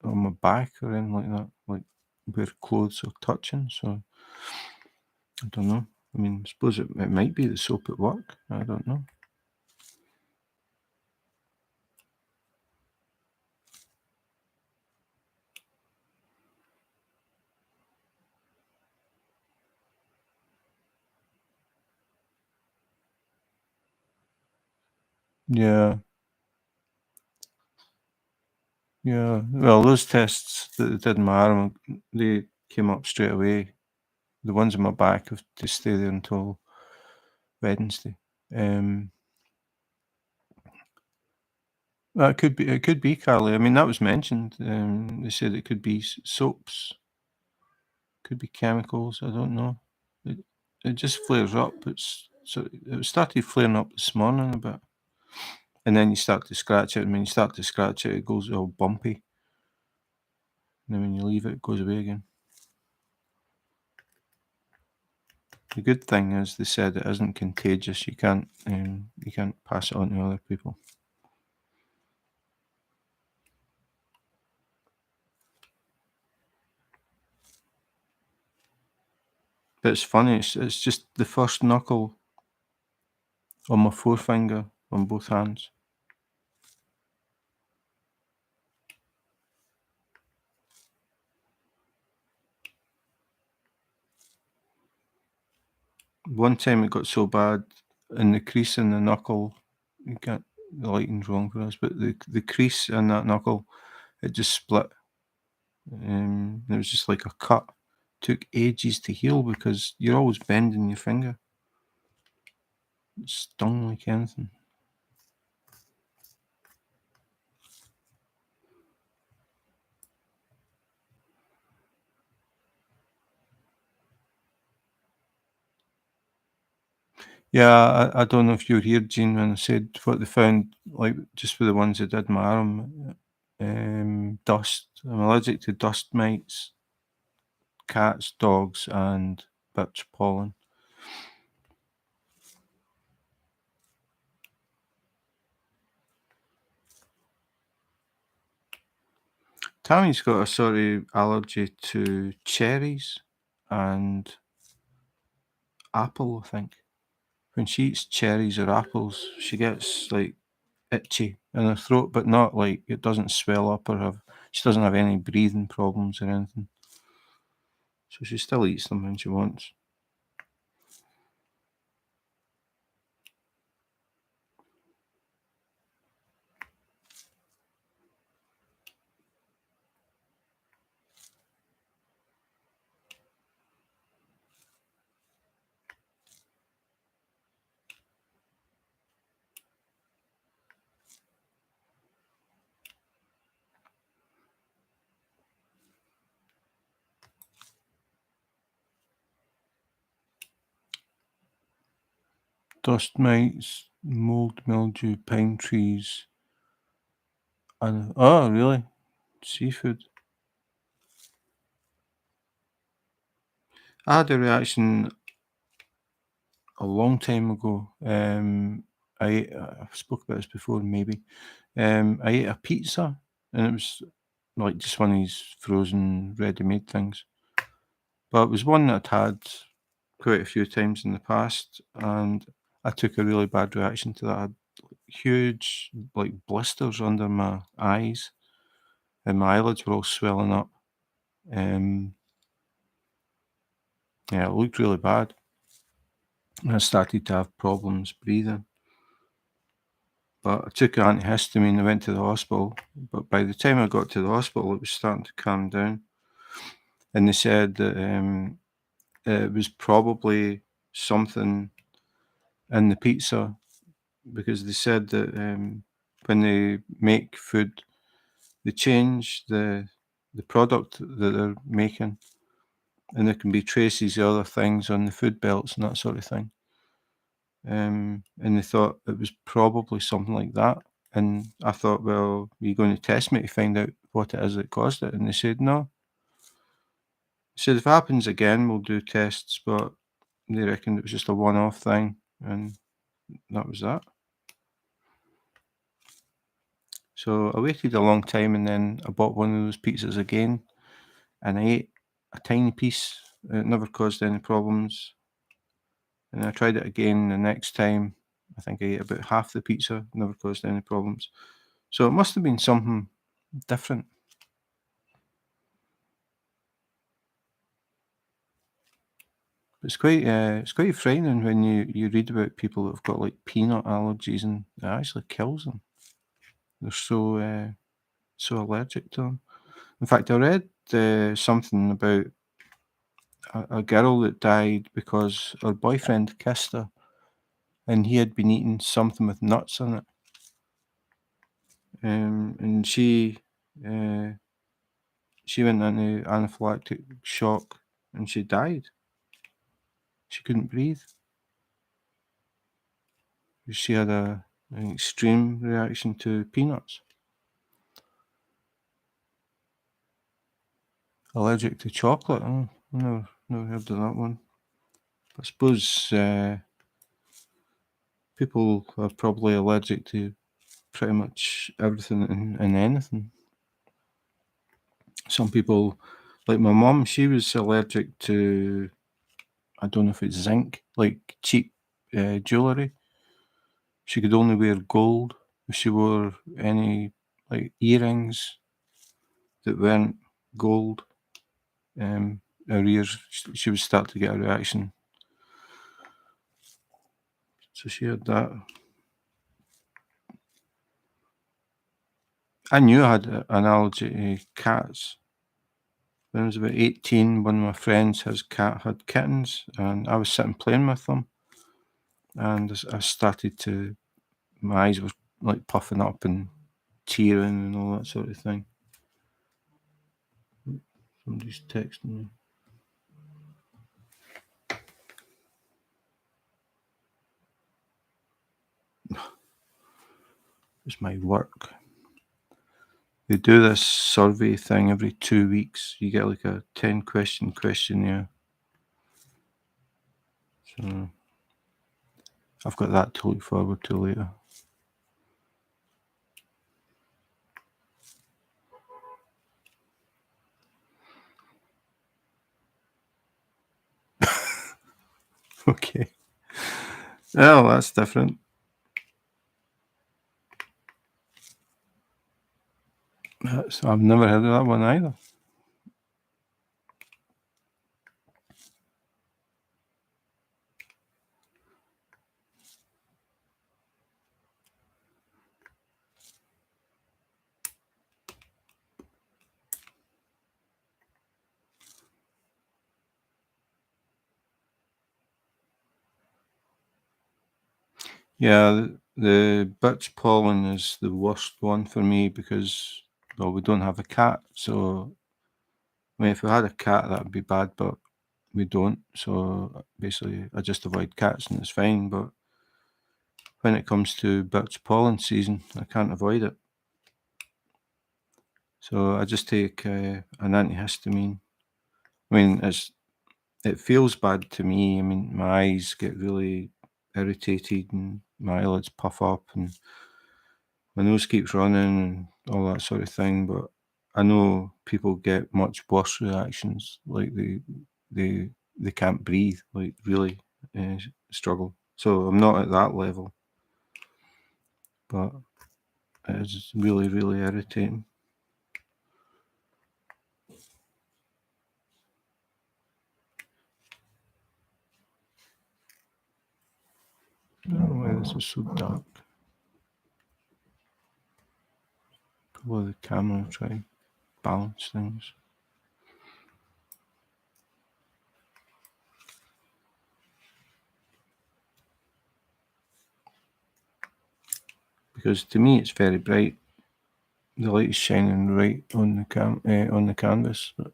on my back or anything like that, like where clothes are touching. So I don't know. I mean, I suppose it might be the soap at work. I don't know. Yeah. Yeah. Well, those tests that did my arm, they came up straight away. The ones on my back have to stay there until Wednesday. That it could be Carlie. I mean, that was mentioned. They said it could be soaps, could be chemicals. I don't know. It it just flares up. It started flaring up this morning a bit, and then you start to scratch it. And when you start to scratch it, it goes all bumpy. And then when you leave it, it goes away again. The good thing is they said it isn't contagious. You can't pass it on to other people. But it's funny. It's just the first knuckle on my forefinger on both hands. One time it got so bad in the crease in the knuckle, you can't, the lighting's wrong for us, but the crease in that knuckle, it just split. It was just like a cut. Took ages to heal because you're always bending your finger. It stung like anything. Yeah, I don't know if you were here, Jean, when I said what they found, like just for the ones that did my arm, dust. I'm allergic to dust mites, cats, dogs, and birch pollen. Tammy's got a sort of allergy to cherries and apple, I think. When she eats cherries or apples, she gets like itchy in her throat, but not like it doesn't swell up or she doesn't have any breathing problems or anything. So she still eats them when she wants. Dust mites, mold, mildew, pine trees, and oh, really? Seafood. I had a reaction a long time ago. I've spoke about this before, maybe. I ate a pizza, and it was like just one of these frozen, ready-made things. But it was one that I'd had quite a few times in the past, and I took a really bad reaction to that. I had huge, like blisters under my eyes, and my eyelids were all swelling up. Um, yeah, it looked really bad. And I started to have problems breathing. But I took antihistamine, I went to the hospital. But by the time I got to the hospital, it was starting to calm down. And they said that it was probably something in the pizza because they said that when they make food, they change the product that they're making, and there can be traces of other things on the food belts and that sort of thing. And they thought it was probably something like that. And I thought, well, are you going to test me to find out what it is that caused it? And they said no. They said if it happens again, we'll do tests, but they reckoned it was just a one-off thing, and that was that. So I waited a long time, and then I bought one of those pizzas again, and I ate a tiny piece. It never caused any problems. And I tried it again the next time. I think I ate about half the pizza, never caused any problems. So it must have been something different. It's quite frightening when you read about people that have got like peanut allergies, and it actually kills them. They're so allergic to them. In fact, I read something about a girl that died because her boyfriend kissed her, and he had been eating something with nuts in it, and she went into anaphylactic shock, and she died. She couldn't breathe. She had an extreme reaction to peanuts. Allergic to chocolate. Oh, never heard of that one. I suppose people are probably allergic to pretty much everything and anything. Some people, like my mum, she was allergic to, I don't know if it's zinc, like cheap jewellery. She could only wear gold. If she wore any like earrings that weren't gold, her ears, she would start to get a reaction. So she had that. I knew I had an allergy to cats. When I was about 18, one of my friends, his cat had kittens, and I was sitting playing with them, and I started to, my eyes were like puffing up and tearing and all that sort of thing. Somebody's texting me. It's my work. They do this survey thing every 2 weeks. You get like a 10-question questionnaire. So I've got that to look forward to later. Okay. Oh, that's different. I've never heard of that one either. Yeah, the birch pollen is the worst one for me because, well, we don't have a cat. So, I mean, if we had a cat, that would be bad, but we don't. So, basically, I just avoid cats and it's fine. But when it comes to birch pollen season, I can't avoid it. So, I just take an antihistamine. I mean, it feels bad to me. I mean, my eyes get really irritated and my eyelids puff up and my nose keeps running and all that sort of thing. But I know people get much worse reactions, like they can't breathe, like really struggle. So I'm not at that level, but it's really, really irritating. I don't know why this is so dark. Probably the camera trying to balance things. Because to me it's very bright. The light is shining right on the canvas, but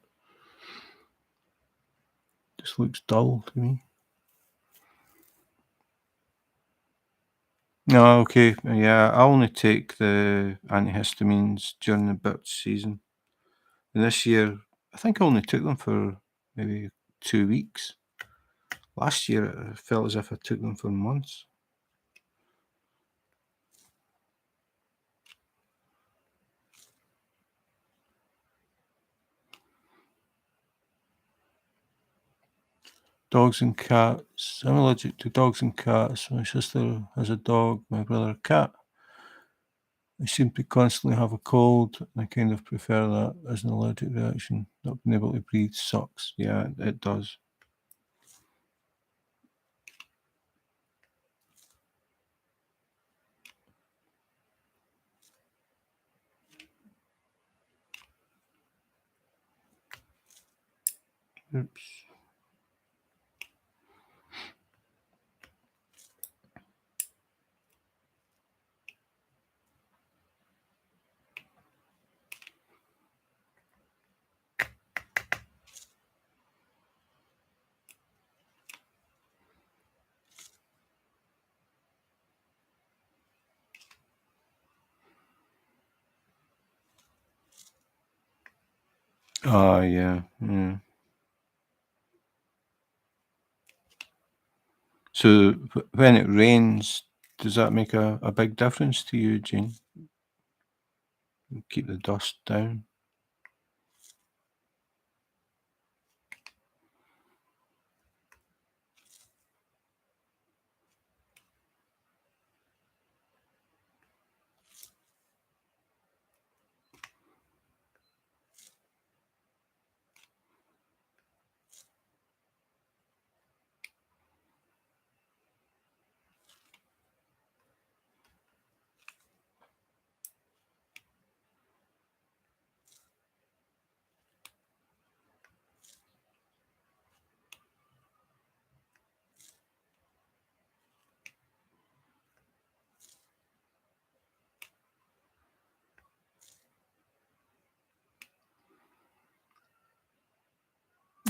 just looks dull to me. No, okay, yeah, I only take the antihistamines during the birch season. And this year, I think I only took them for maybe 2 weeks. Last year, it felt as if I took them for months. Dogs and cats. I'm allergic to dogs and cats. My sister has a dog, my brother a cat. I seem to constantly have a cold, and I kind of prefer that as an allergic reaction. Not being able to breathe sucks. Yeah, it does. Oops. Oh, yeah. So when it rains, does that make a big difference to you, Jean? Keep the dust down?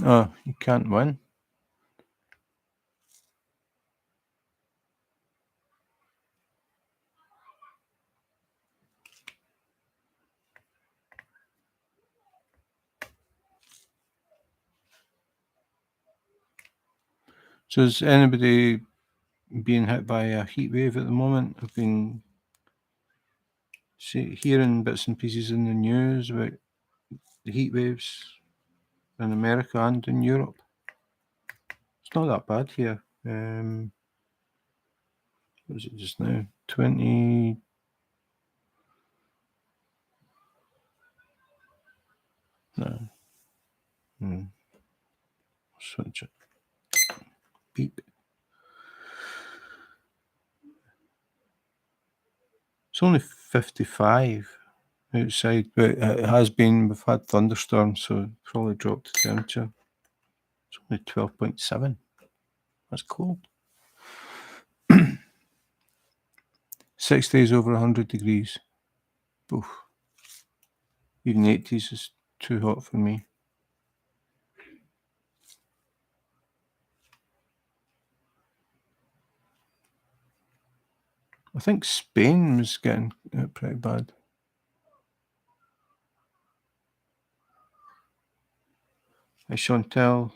Oh, you can't win. So is anybody being hit by a heat wave at the moment? I've been hearing bits and pieces in the news about the heat waves in America and in Europe. It's not that bad here. What is it just now? 20. No. Switch it. Beep. It's only 55 outside, but it has been. We've had thunderstorms, so probably dropped the temperature. It's only 12.7. That's cold. 6 days over 100 degrees. Oof. Even 80s is too hot for me. I think Spain was getting it pretty bad. Hey, Chantel,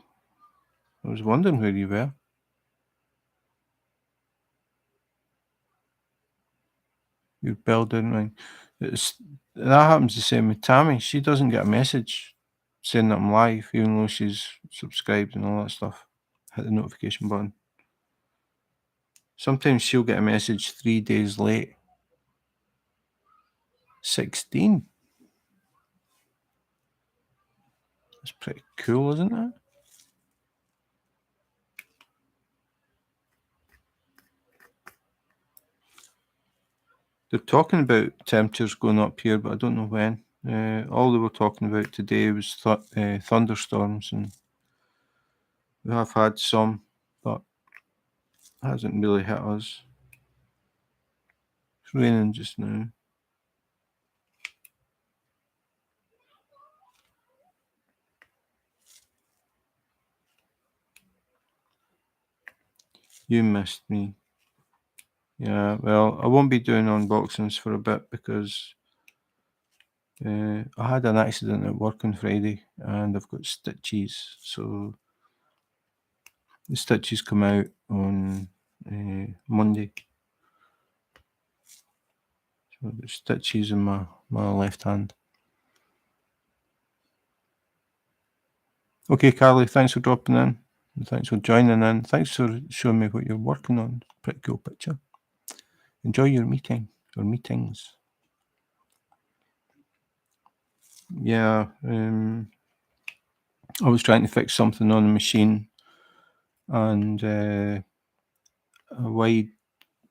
I was wondering where you were. Your bell didn't ring. That happens the same with Tammy. She doesn't get a message saying that I'm live, even though she's subscribed and all that stuff. Hit the notification button. Sometimes she'll get a message 3 days late. 16. That's pretty cool, isn't it? They're talking about temperatures going up here, but I don't know when. All they were talking about today was thunderstorms, and we have had some, but it hasn't really hit us. It's raining just now. You missed me. Yeah, well, I won't be doing unboxings for a bit because I had an accident at work on Friday and I've got stitches. So the stitches come out on Monday. So there's stitches in my left hand. Okay, Carlie, thanks for dropping in. And thanks for joining in. Thanks for showing me what you're working on. Pretty cool picture. Enjoy your meeting or meetings. Yeah, I was trying to fix something on the machine and a wide,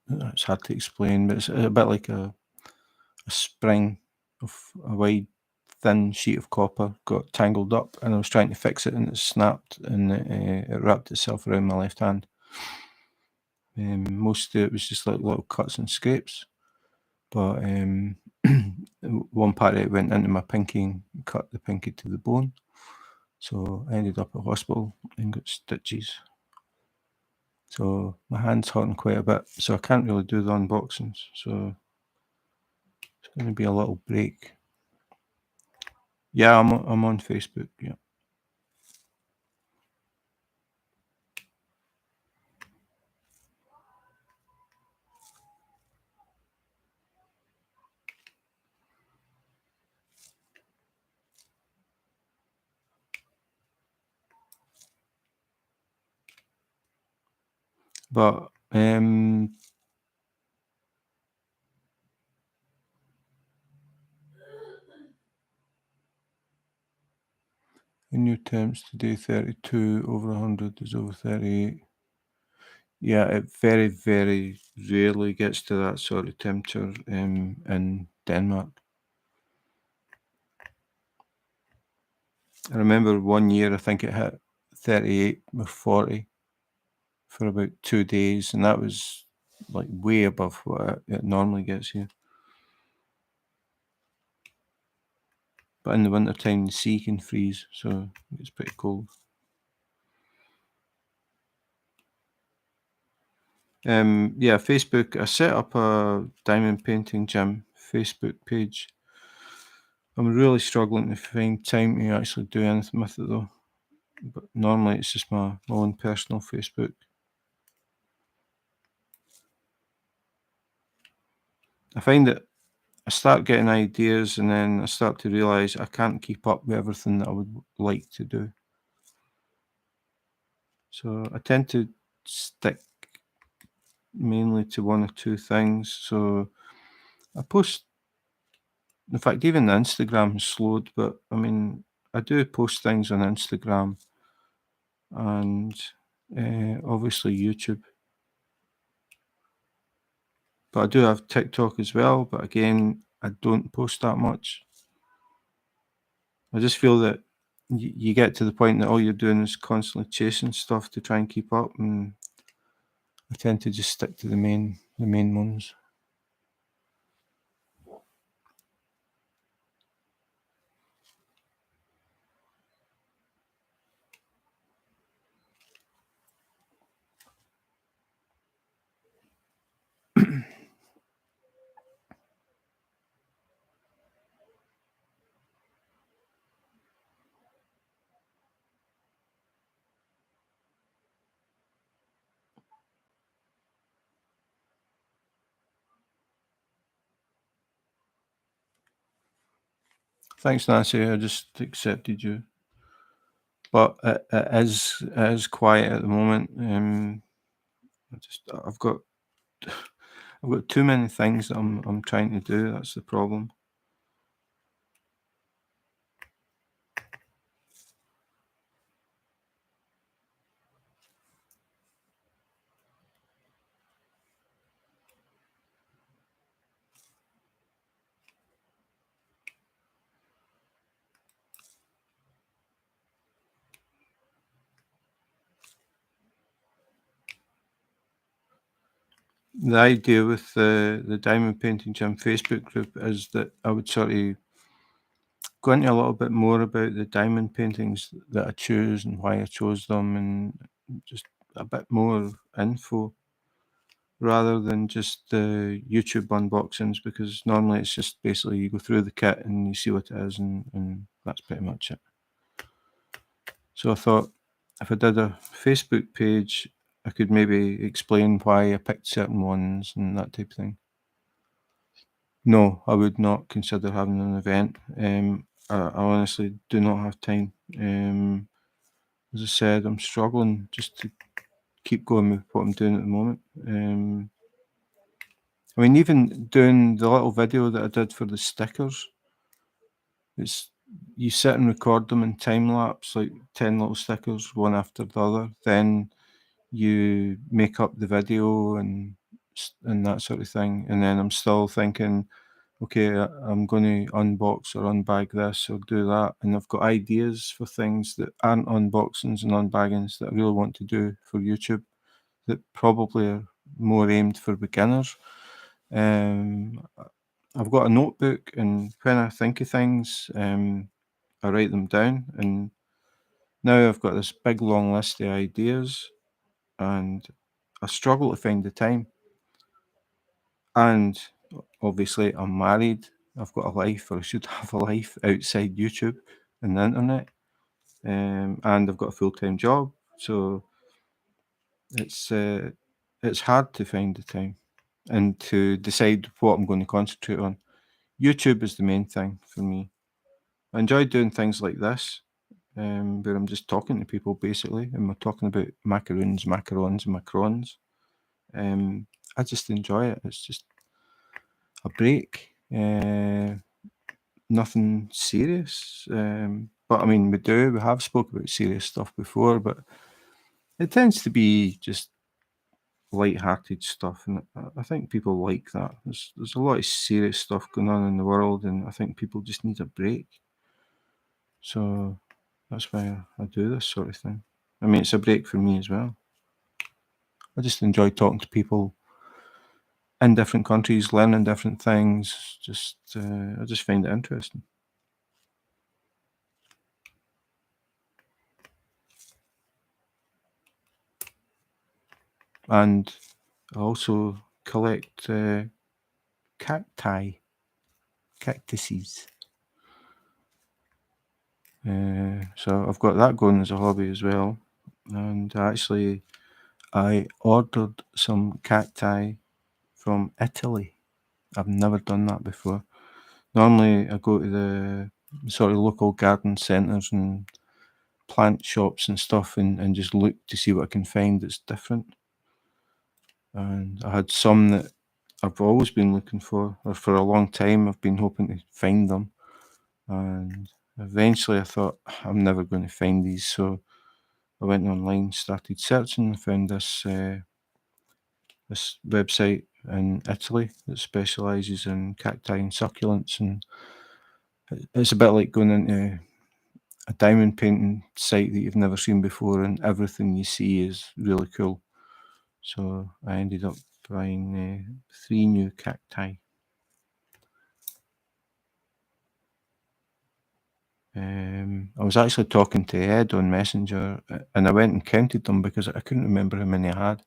it's hard to explain, but it's a bit like a spring of a wide thin sheet of copper got tangled up, and I was trying to fix it, and it snapped, and it wrapped itself around my left hand. Most of it was just like little cuts and scrapes, but one part of it went into my pinky and cut the pinky to the bone. So I ended up at hospital and got stitches. So my hand's hurting quite a bit, so I can't really do the unboxings. So it's going to be a little break. Yeah, I'm on Facebook. Yeah. But in new terms today, 32 over 100 is over 38. Yeah, it very, very rarely gets to that sort of temperature in Denmark. I remember one year, I think it hit 38 or 40 for about 2 days, and that was like way above what it normally gets here. But in the winter time, the sea can freeze, so it's pretty cold. Yeah, Facebook. I set up a diamond painting gym Facebook page. I'm really struggling to find time to actually do anything with it though. But normally it's just my own personal Facebook. I find that I start getting ideas and then I start to realise I can't keep up with everything that I would like to do. So I tend to stick mainly to one or two things. So I post, in fact, even the Instagram has slowed, but I mean, I do post things on Instagram and obviously YouTube. But I do have TikTok as well, but again, I don't post that much. I just feel that you get to the point that all you're doing is constantly chasing stuff to try and keep up, and I tend to just stick to the main ones. Thanks, Nancy. I just accepted you. But it is quiet at the moment. I've got too many things that I'm trying to do. That's the problem. The idea with the Diamond Painting Gym Facebook group is that I would sort of go into a little bit more about the diamond paintings that I choose and why I chose them, and just a bit more info rather than just the YouTube unboxings, because normally it's just basically you go through the kit and you see what it is, and that's pretty much it. So I thought if I did a Facebook page, I could maybe explain why I picked certain ones and that type of thing. No, I would not consider having an event. I honestly do not have time. As I said, I'm struggling just to keep going with what I'm doing at the moment. I mean, even doing the little video that I did for the stickers, it's you sit and record them in time lapse, like 10 little stickers, one after the other. Then you make up the video and that sort of thing. And then I'm still thinking, okay, I'm going to unbox or unbag this or do that, and I've got ideas for things that aren't unboxings and unbaggings that I really want to do for YouTube that probably are more aimed for beginners. I've got a notebook, and when I think of things, I write them down, and now I've got this big long list of ideas, and I struggle to find the time. And obviously, I'm married. I've got a life, or I should have a life outside YouTube and the internet. And I've got a full-time job, so it's hard to find the time and to decide what I'm going to concentrate on. YouTube is the main thing for me. I enjoy doing things like this, where I'm just talking to people basically, and we're talking about macaroons, macarons, and macrons. I just enjoy it. It's just a break. Nothing serious. But I mean, we have spoke about serious stuff before, but it tends to be just light-hearted stuff, and I think people like that. There's a lot of serious stuff going on in the world, and I think people just need a break. So that's why I do this sort of thing. I mean, it's a break for me as well. I just enjoy talking to people in different countries, learning different things. I just find it interesting. And I also collect cactuses. So I've got that going as a hobby as well. And actually, I ordered some cacti from Italy. I've never done that before. Normally, I go to the sort of local garden centres and plant shops and stuff and just look to see what I can find that's different. And I had some that I've always been looking for, or for a long time I've been hoping to find them. And eventually I thought, I'm never going to find these. So I went online, started searching, found this website in Italy that specialises in cacti and succulents. And it's a bit like going into a diamond painting site that you've never seen before, and everything you see is really cool. So I ended up buying 3 new cacti. I was actually talking to Ed on Messenger, and I went and counted them because I couldn't remember how many I had.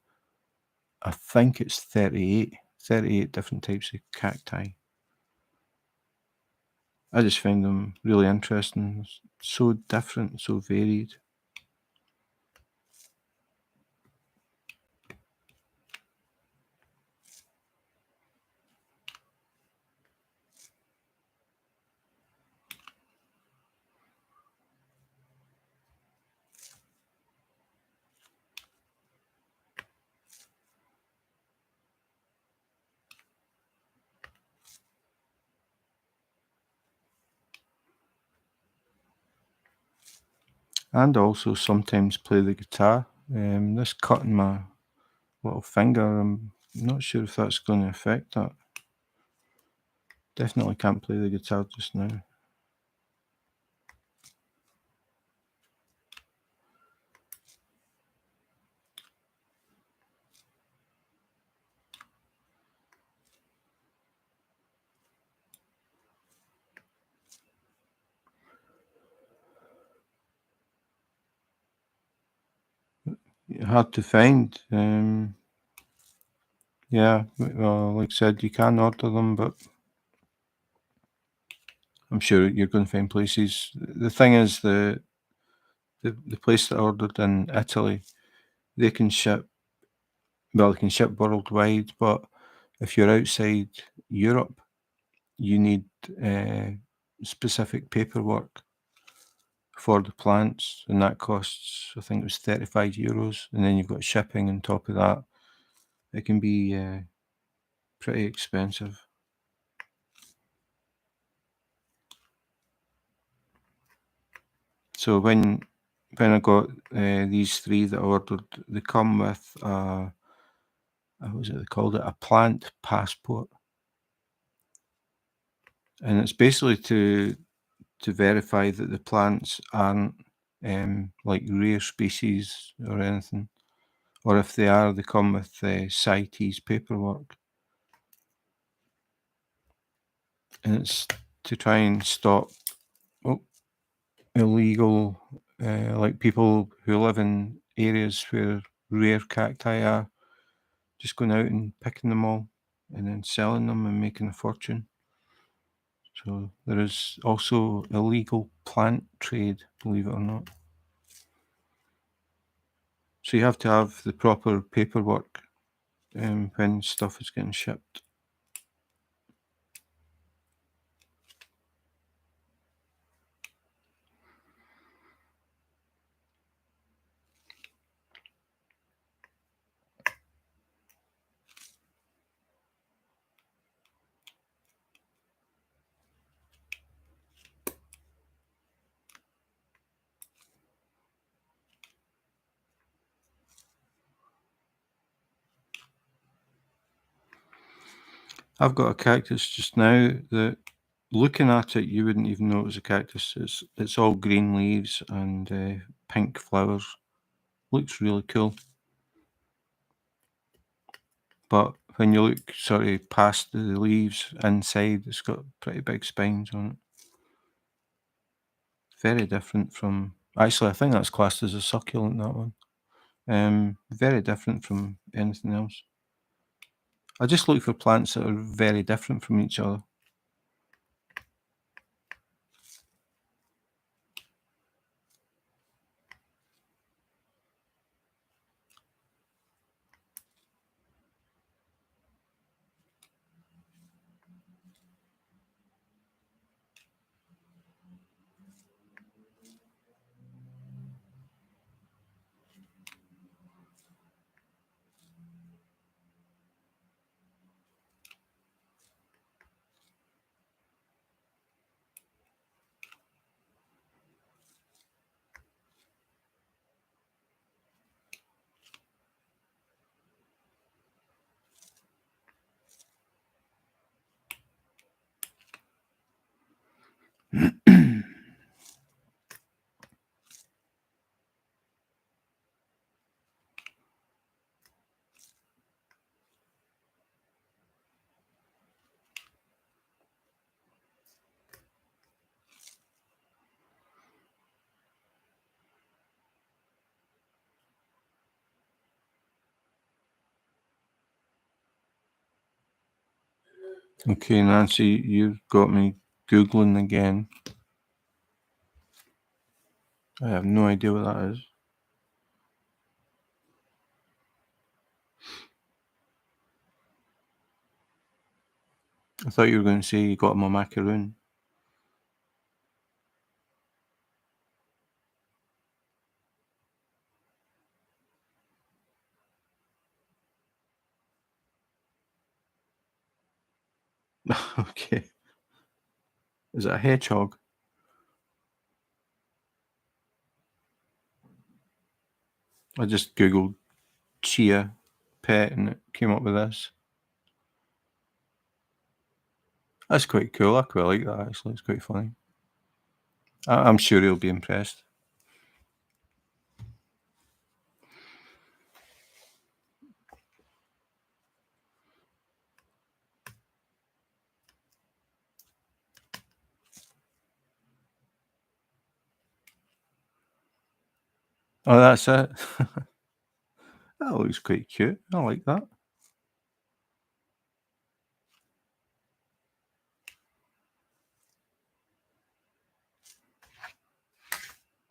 I think it's 38 different types of cacti. I just find them really interesting, so different, so varied. And also sometimes play the guitar. This cut in my little finger, I'm not sure if that's going to affect that. Definitely can't play the guitar just now. Hard to find. Yeah, well, like I said, you can order them, but I'm sure you're going to find places. The thing is, the place that I ordered in Italy, they can ship worldwide, but if you're outside Europe, you need specific paperwork for the plants, and that costs, I think it was €35, and then you've got shipping on top of that. It can be pretty expensive. So when I got these 3 that I ordered, they come with what was it they called it? A plant passport. And it's basically to verify that the plants aren't like rare species or anything, or if they are, they come with CITES paperwork. And it's to try and stop illegal, like people who live in areas where rare cacti are, just going out and picking them all and then selling them and making a fortune. So there is also illegal plant trade, believe it or not. So you have to have the proper paperwork when stuff is getting shipped. I've got a cactus just now that, looking at it, you wouldn't even know it was a cactus. It's all green leaves and pink flowers. Looks really cool. But when you look sort of past the leaves inside, it's got pretty big spines on it. Very different from, actually, I think that's classed as a succulent, that one. Very different from anything else. I just look for plants that are very different from each other. Okay, Nancy, you've got me Googling again. I have no idea what that is. I thought you were going to say you got him a macaroon. Okay. Is it a hedgehog? I just Googled chia pet and it came up with this. That's quite cool. I quite like that, actually. It's quite funny. I'm sure he'll be impressed. Oh, that's it. That looks quite cute. I like that.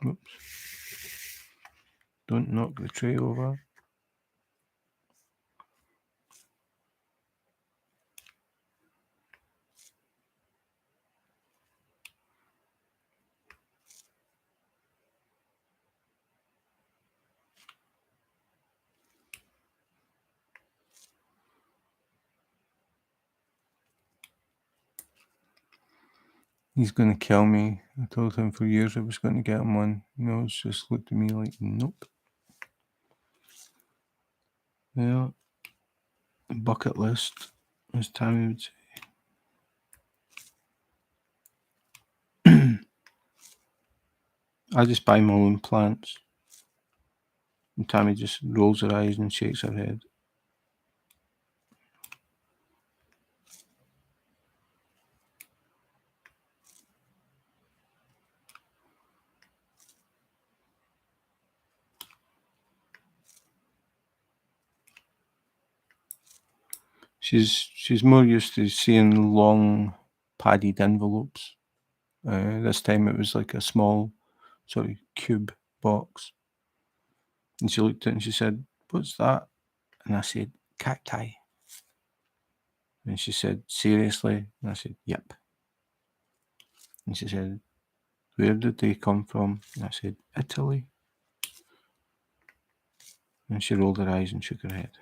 Oops. Don't knock the tray over. He's going to kill me. I told him for years I was going to get him one. No, it's just looked at me like, nope. Yeah. Bucket list, as Tammy would say. I just buy my own plants. And Tammy just rolls her eyes and shakes her head. She's more used to seeing long padded envelopes. This time it was like a small sort of cube box. And she looked at it and she said, "What's that?" And I said, "Cacti." And she said, "Seriously?" And I said, "Yep." And she said, "Where did they come from?" And I said, "Italy." And she rolled her eyes and shook her head.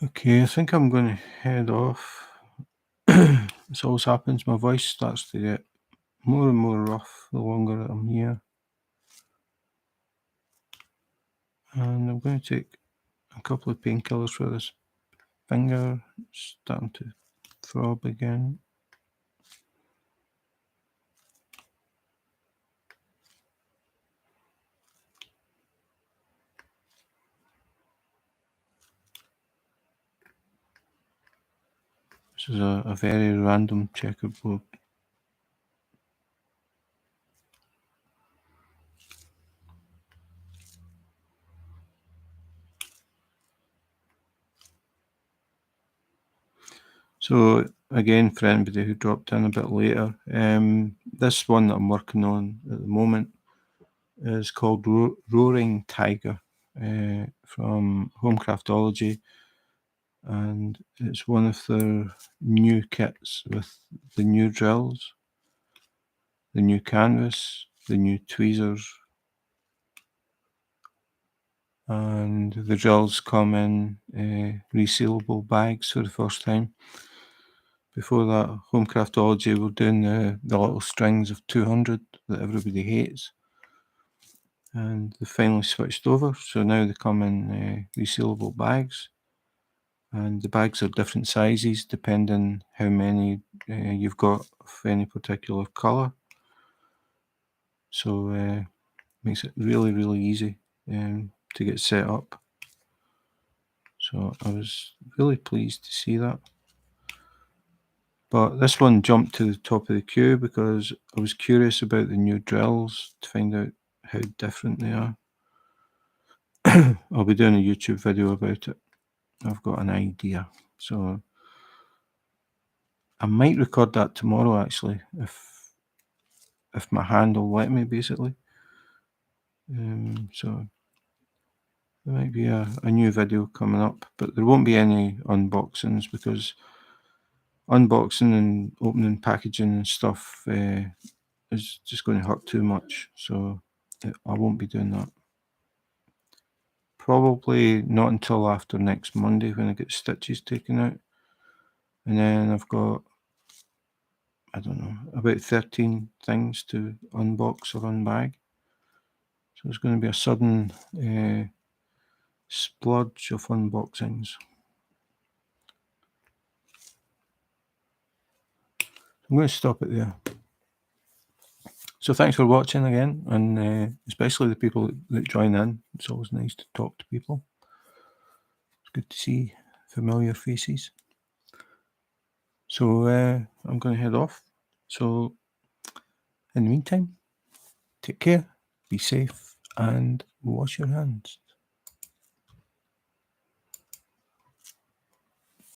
Okay, I think I'm going to head off. This always happens. My voice starts to get more and more rough the longer that I'm here. And I'm going to take a couple of painkillers for this finger. It's starting to throb again. This is a very random checkerboard. So again, for anybody who dropped in a bit later, this one that I'm working on at the moment is called Roaring Tiger from Home Craftology, and it's one of their new kits with the new drills, the new canvas, the new tweezers, and the drills come in resealable bags for the first time. Before that, Home Craftology were doing the little strings of 200 that everybody hates. And they finally switched over, so now they come in resealable bags. And the bags are different sizes depending how many you've got of any particular colour. So makes it really, really easy to get set up. So I was really pleased to see that. But this one jumped to the top of the queue because I was curious about the new drills to find out how different they are. I'll be doing a YouTube video about it. I've got an idea. So I might record that tomorrow actually, if my hand will let me, basically. So there might be a new video coming up, but there won't be any unboxings because unboxing and opening packaging and stuff is just going to hurt too much, so I won't be doing that. Probably not until after next Monday when I get stitches taken out, and then I've got, I don't know, about 13 things to unbox or unbag, so it's going to be a sudden splurge of unboxings. I'm going to stop it there. So thanks for watching again, and especially the people that join in. It's always nice to talk to people. It's good to see familiar faces. So I'm going to head off. So in the meantime, take care, be safe, and wash your hands.